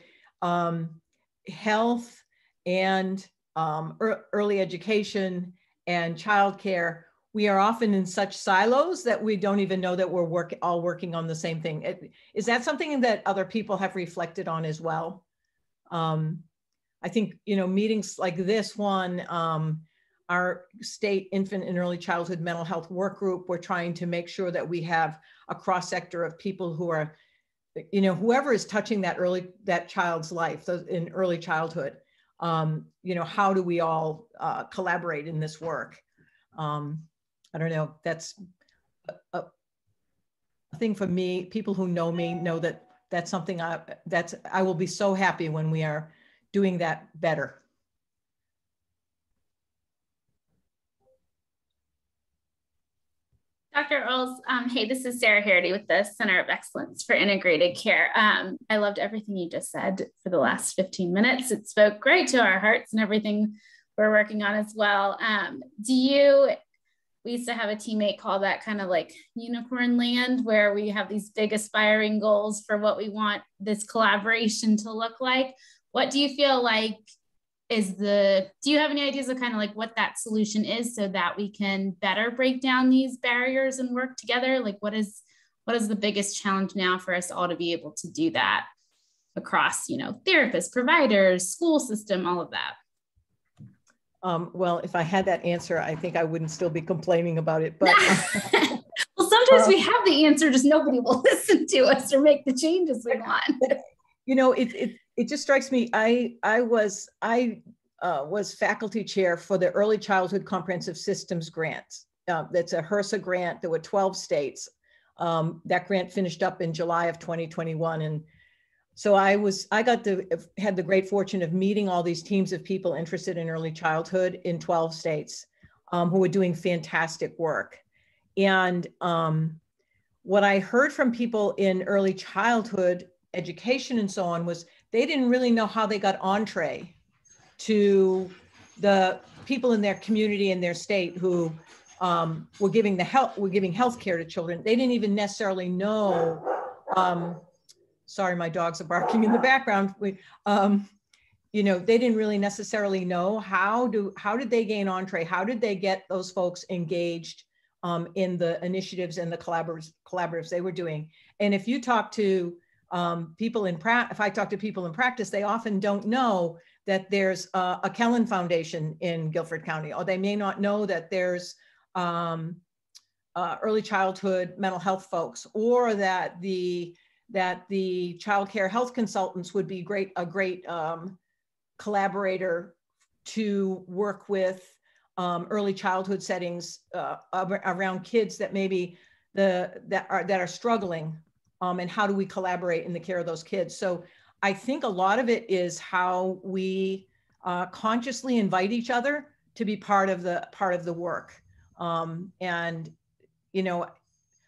health and early education and childcare, we are often in such silos that we don't even know that we're all working on the same thing. Is that something that other people have reflected on as well? I think, meetings like this one, our state infant and early childhood mental health work group, we're trying to make sure that we have a cross sector of people who are, whoever is touching that child's life in early childhood, how do we all collaborate in this work? I don't know, that's a thing for me. People who know me know that that's something I will be so happy when we are doing that better. Dr. Earls, hey, this is Sarah Harity with the Center of Excellence for Integrated Care. I loved everything you just said for the last 15 minutes. It spoke great to our hearts and everything we're working on as well. We used to have a teammate call that kind of like unicorn land, where we have these big aspiring goals for what we want this collaboration to look like. What do you feel like do you have any ideas of kind of like what that solution is, so that we can better break down these barriers and work together? Like what is the biggest challenge now for us all to be able to do that across, therapists, providers, school system, all of that? Well, if I had that answer, I think I wouldn't still be complaining about it, but. Well, sometimes we have the answer, just nobody will listen to us or make the changes we want. It just strikes me. I was faculty chair for the Early Childhood Comprehensive Systems grants. That's a HRSA grant. There were 12 states. That grant finished up in July of 2021, and so I had the great fortune of meeting all these teams of people interested in early childhood in 12 states, who were doing fantastic work. And what I heard from people in early childhood education and so on was they didn't really know how they got entree to the people in their community and their state who were giving health care to children. They didn't even necessarily know. Sorry, my dogs are barking in the background. They didn't really necessarily know how did they gain entree? How did they get those folks engaged in the initiatives and the collaboratives they were doing? And if you talk to if I talk to people in practice, they often don't know that there's a Kellen Foundation in Guilford County, or they may not know that there's early childhood mental health folks, or that the child care health consultants would be a great collaborator to work with early childhood settings around kids that maybe that are struggling, and how do we collaborate in the care of those kids? So I think a lot of it is how we consciously invite each other to be part of the work. And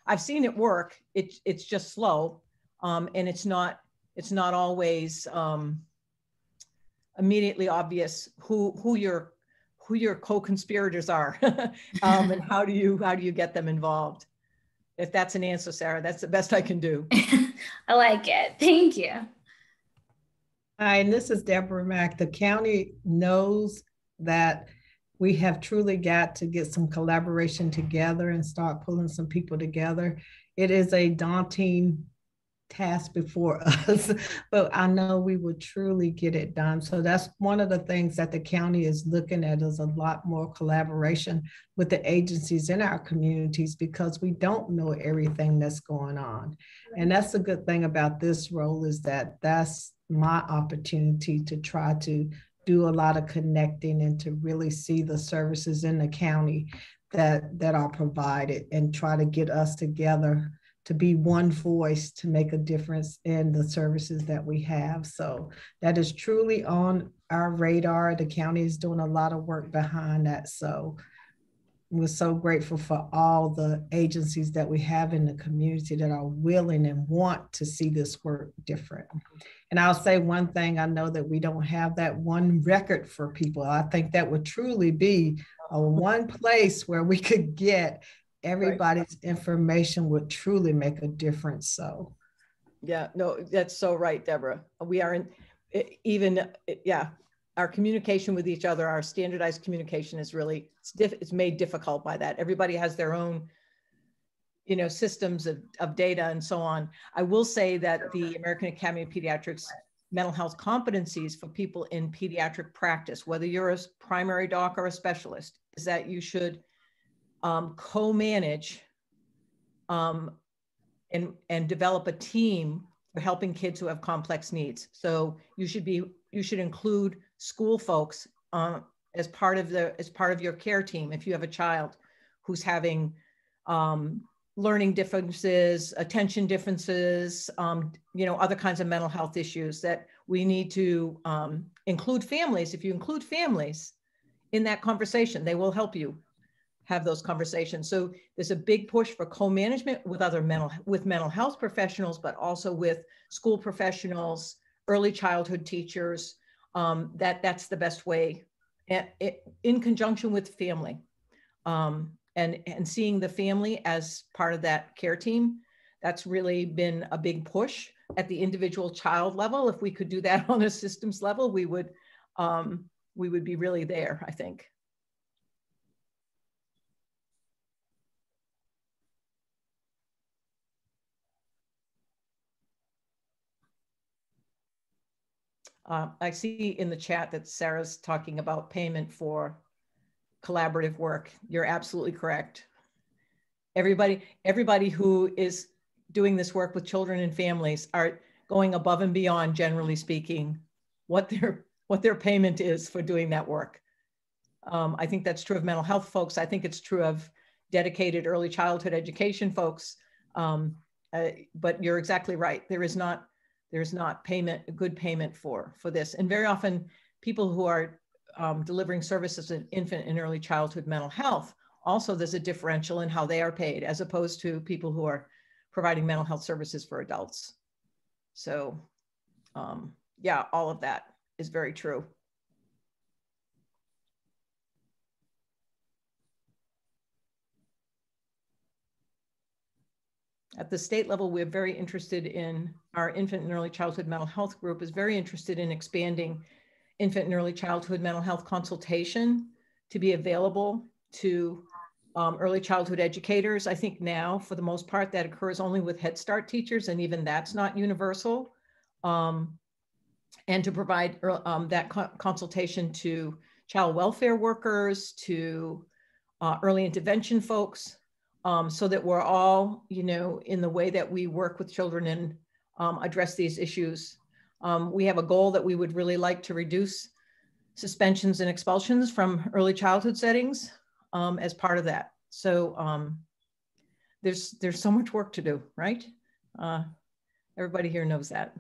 I've seen it work. It's just slow. And it's not always immediately obvious who your co-conspirators are, and how do you get them involved? If that's an answer, Sarah, that's the best I can do. I like it. Thank you. Hi, and this is Deborah Mack. The county knows that we have truly got to get some collaboration together and start pulling some people together. It is a daunting task before us, but I know we will truly get it done. So that's one of the things that the county is looking at, is a lot more collaboration with the agencies in our communities, because we don't know everything that's going on. And that's the good thing about this role, is that that's my opportunity to try to do a lot of connecting and to really see the services in the county that are provided, and try to get us together to be one voice to make a difference in the services that we have. So that is truly on our radar. The county is doing a lot of work behind that. So we're so grateful for all the agencies that we have in the community that are willing and want to see this work different. And I'll say one thing, I know that we don't have that one record for people. I think that would truly be a one place where we could get everybody's information would truly make a difference. So yeah, no, that's so right, Deborah. We are our communication with each other, our standardized communication is really, it's made difficult by that. Everybody has their own, systems of data and so on. I will say that the American Academy of Pediatrics mental health competencies for people in pediatric practice, whether you're a primary doc or a specialist, is that you should co-manage and develop a team for helping kids who have complex needs. So you should include school folks as part of your care team. If you have a child who's having learning differences, attention differences, other kinds of mental health issues, that we need to include families. If you include families in that conversation, they will help you have those conversations. So there's a big push for co-management with mental health professionals, but also with school professionals, early childhood teachers. That's the best way, in conjunction with family. And seeing the family as part of that care team, that's really been a big push at the individual child level. If we could do that on a systems level, we would be really there, I think. I see in the chat that Sarah's talking about payment for collaborative work. You're absolutely correct. Everybody who is doing this work with children and families are going above and beyond, generally speaking, what their payment is for doing that work. I think that's true of mental health folks. I think it's true of dedicated early childhood education folks. But you're exactly right. There's not good payment for this. And very often people who are delivering services in infant and early childhood mental health, also there's a differential in how they are paid as opposed to people who are providing mental health services for adults. So yeah, all of that is very true. At the state level, we're very interested in, our infant and early childhood mental health group is very interested in expanding infant and early childhood mental health consultation to be available to early childhood educators. I think now, for the most part, that occurs only with Head Start teachers, and even that's not universal. And to provide that consultation to child welfare workers, to early intervention folks, so that we're all, in the way that we work with children and address these issues. We have a goal that we would really like to reduce suspensions and expulsions from early childhood settings as part of that. So there's so much work to do, right? Everybody here knows that.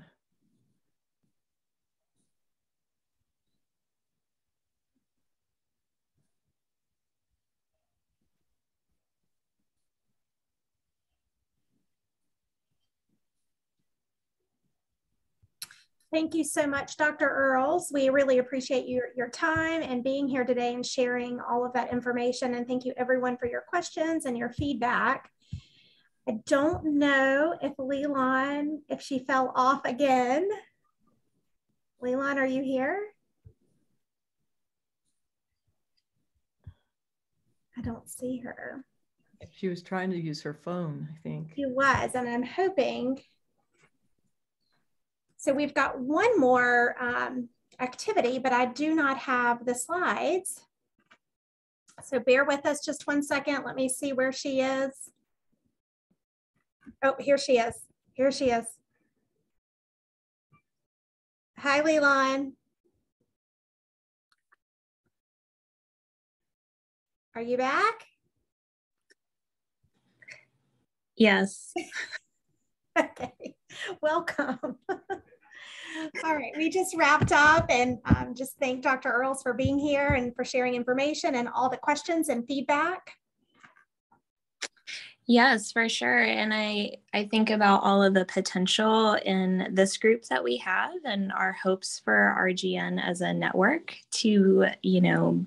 Thank you so much, Dr. Earls. We really appreciate your time and being here today and sharing all of that information. And thank you everyone for your questions and your feedback. I don't know if Leland, if she fell off again. Leland, are you here? I don't see her. She was trying to use her phone, I think. She was, and I'm hoping. So we've got one more activity, but I do not have the slides. So bear with us just 1 second. Let me see where she is. Oh, here she is. Here she is. Hi, Leland. Are you back? Yes. Okay, welcome. All right, we just wrapped up, and just thank Dr. Earls for being here and for sharing information and all the questions and feedback. Yes, for sure. And I think about all of the potential in this group that we have and our hopes for RGN as a network to,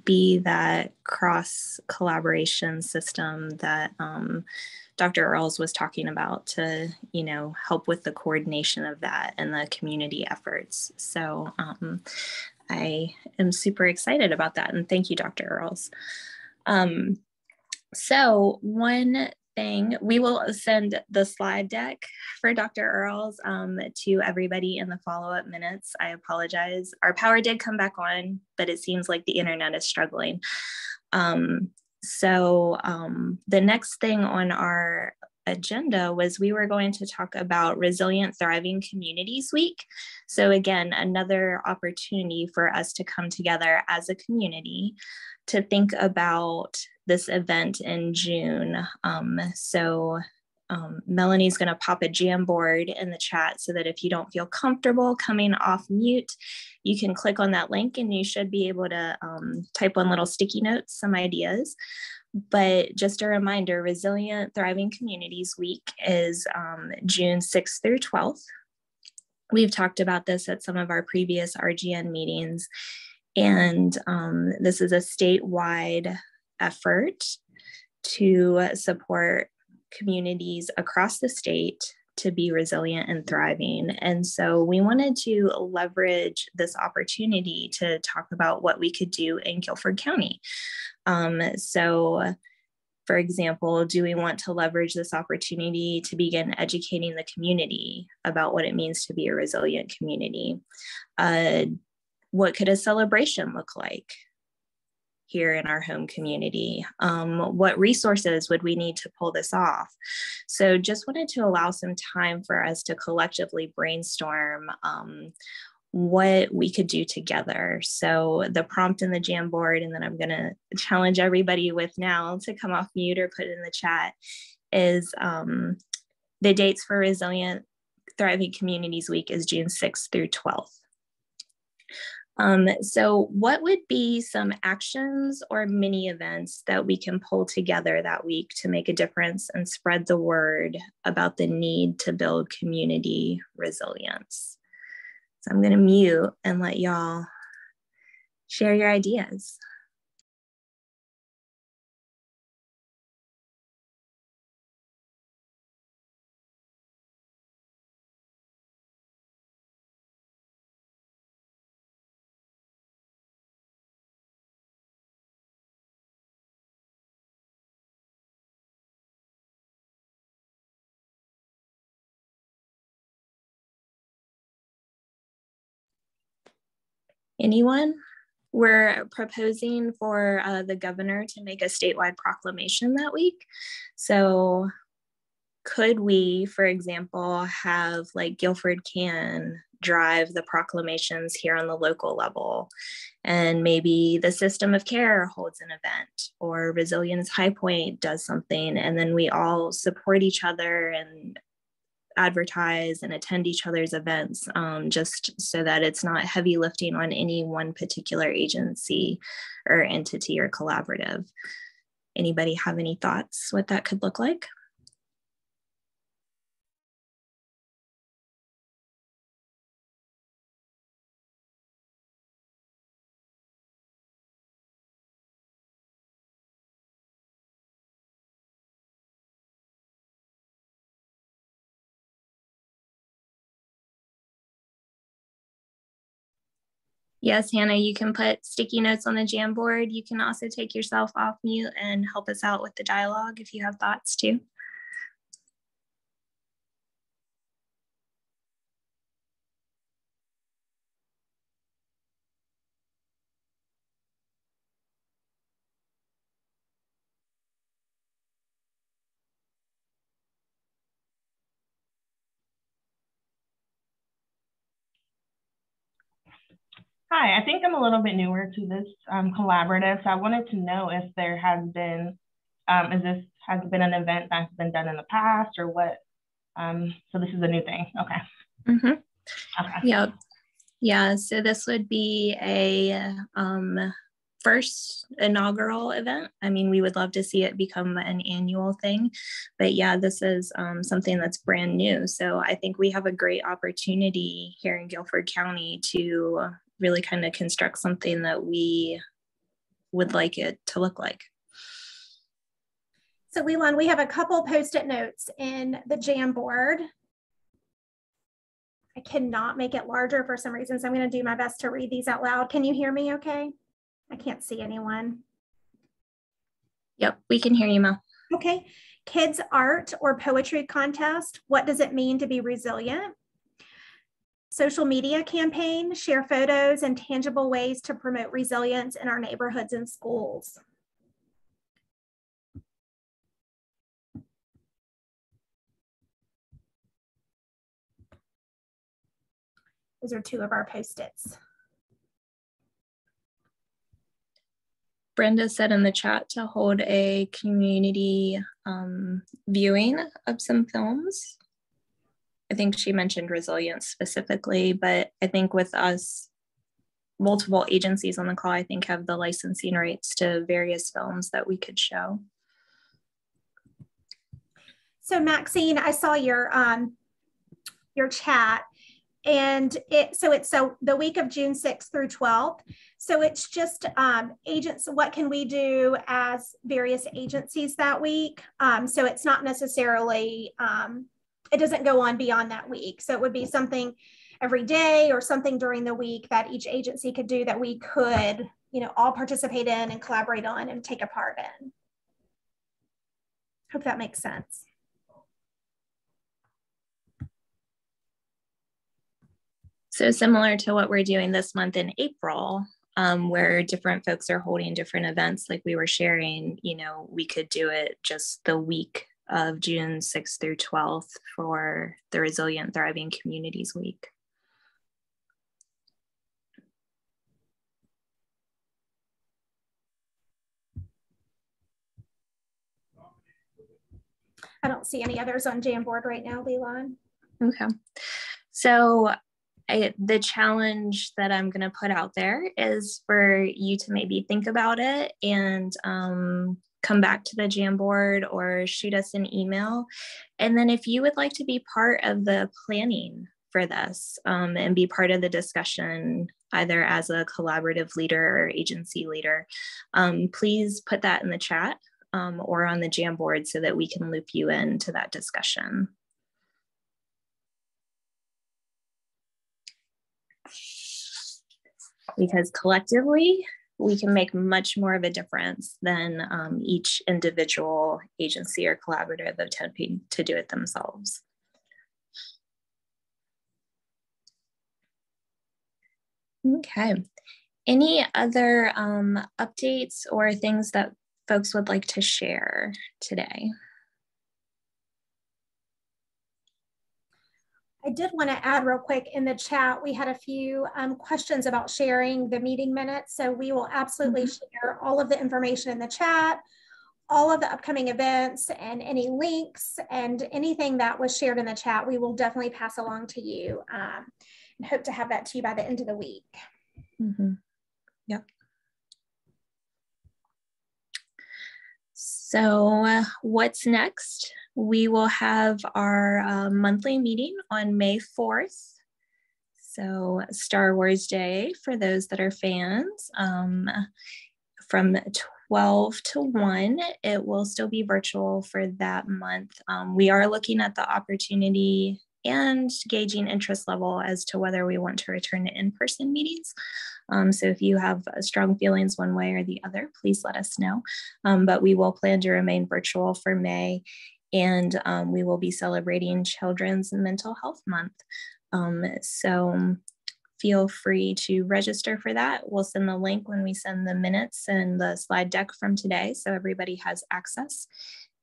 be that cross collaboration system that Dr. Earls was talking about to, help with the coordination of that and the community efforts. So I am super excited about that. And thank you, Dr. Earls. So one thing, we will send the slide deck for Dr. Earls to everybody in the follow-up minutes. I apologize. Our power did come back on, but it seems like the internet is struggling. So the next thing on our agenda was we were going to talk about Resilient Thriving Communities Week. So again, another opportunity for us to come together as a community to think about this event in June. Melanie's going to pop a Jamboard in the chat so that if you don't feel comfortable coming off mute, you can click on that link and you should be able to type on little sticky notes, some ideas. But just a reminder, Resilient Thriving Communities Week is June 6th through 12th. We've talked about this at some of our previous RGN meetings. And this is a statewide effort to support communities across the state to be resilient and thriving. And so we wanted to leverage this opportunity to talk about what we could do in Guilford County. So for example, do we want to leverage this opportunity to begin educating the community about what it means to be a resilient community? What could a celebration look like here in our home community? What resources would we need to pull this off? So just wanted to allow some time for us to collectively brainstorm what we could do together. So the prompt in the Jamboard, and then I'm gonna challenge everybody with now to come off mute or put it in the chat, is the dates for Resilient Thriving Communities Week is June 6th through 12th. So what would be some actions or mini events that we can pull together that week to make a difference and spread the word about the need to build community resilience? So I'm going to mute and let y'all share your ideas. Anyone? We're proposing for the governor to make a statewide proclamation that week. So could we, for example, have like Guilford can drive the proclamations here on the local level, and maybe the system of care holds an event, or Resilience High Point does something, and then we all support each other and advertise and attend each other's events, just so that it's not heavy lifting on any one particular agency or entity or collaborative. Anybody have any thoughts what that could look like? Yes, Hannah, you can put sticky notes on the Jamboard. You can also take yourself off mute and help us out with the dialogue if you have thoughts too. Hi, I think I'm a little bit newer to this collaborative, so I wanted to know if there has been, has been an event that's been done in the past, or what? So this is a new thing. Okay. Mm-hmm. Okay. Yep. Yeah. So this would be a first inaugural event. I mean, we would love to see it become an annual thing, but yeah, this is something that's brand new. So I think we have a great opportunity here in Guilford County to really kind of construct something that we would like it to look like. So Leland, we have a couple Post-it notes in the Jamboard. I cannot make it larger for some reason, so I'm going to do my best to read these out loud. Can you hear me okay? I can't see anyone. Yep, we can hear you, Mel. Okay. Kids art or poetry contest. What does it mean to be resilient? Social media campaign, share photos and tangible ways to promote resilience in our neighborhoods and schools. Those are two of our Post-its. Brenda said in the chat to hold a community viewing of some films. I think she mentioned resilience specifically, but I think with us, multiple agencies on the call, I think have the licensing rights to various films that we could show. So Maxine, I saw your chat, and it's the week of June 6th through 12th. So it's just agents, what can we do as various agencies that week? So it's not necessarily, it doesn't go on beyond that week. So it would be something every day or something during the week that each agency could do that we could, all participate in and collaborate on and take a part in. Hope that makes sense. So similar to what we're doing this month in April, where different folks are holding different events like we were sharing, we could do it just the week of June 6th through 12th for the Resilient Thriving Communities Week. I don't see any others on Jamboard right now, Leland. Okay. So the challenge that I'm going to put out there is for you to maybe think about it and come back to the Jamboard or shoot us an email. And then if you would like to be part of the planning for this and be part of the discussion, either as a collaborative leader or agency leader, please put that in the chat or on the Jamboard so that we can loop you into that discussion. Because collectively, we can make much more of a difference than each individual agency or collaborative attempting to do it themselves. Okay. Any other updates or things that folks would like to share today? I did want to add real quick in the chat, we had a few questions about sharing the meeting minutes. So we will absolutely share all of the information in the chat, all of the upcoming events and any links and anything that was shared in the chat, we will definitely pass along to you and hope to have that to you by the end of the week. Yep. So what's next? We will have our monthly meeting on May 4th. So Star Wars Day for those that are fans. From 12 to 1, it will still be virtual for that month. We are looking at the opportunity and gauging interest level as to whether we want to return to in-person meetings. So if you have strong feelings one way or the other, please let us know. But we will plan to remain virtual for May, and we will be celebrating Children's Mental Health Month. So feel free to register for that. We'll send the link when we send the minutes and the slide deck from today, so everybody has access.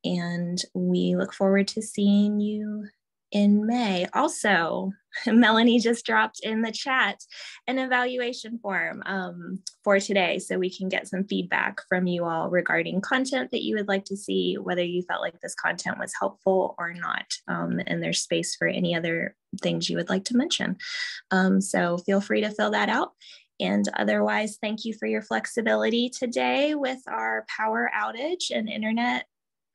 And we look forward to seeing you in May. Also, Melanie just dropped in the chat an evaluation form for today, so we can get some feedback from you all regarding content that you would like to see, whether you felt like this content was helpful or not. And there's space for any other things you would like to mention. So feel free to fill that out. And otherwise, thank you for your flexibility today with our power outage and internet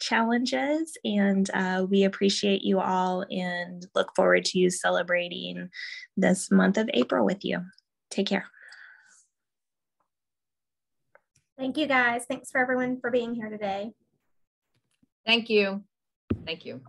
challenges. And we appreciate you all and look forward to you celebrating this month of April with you. Take care. Thank you, guys. Thanks for everyone for being here today. Thank you. Thank you.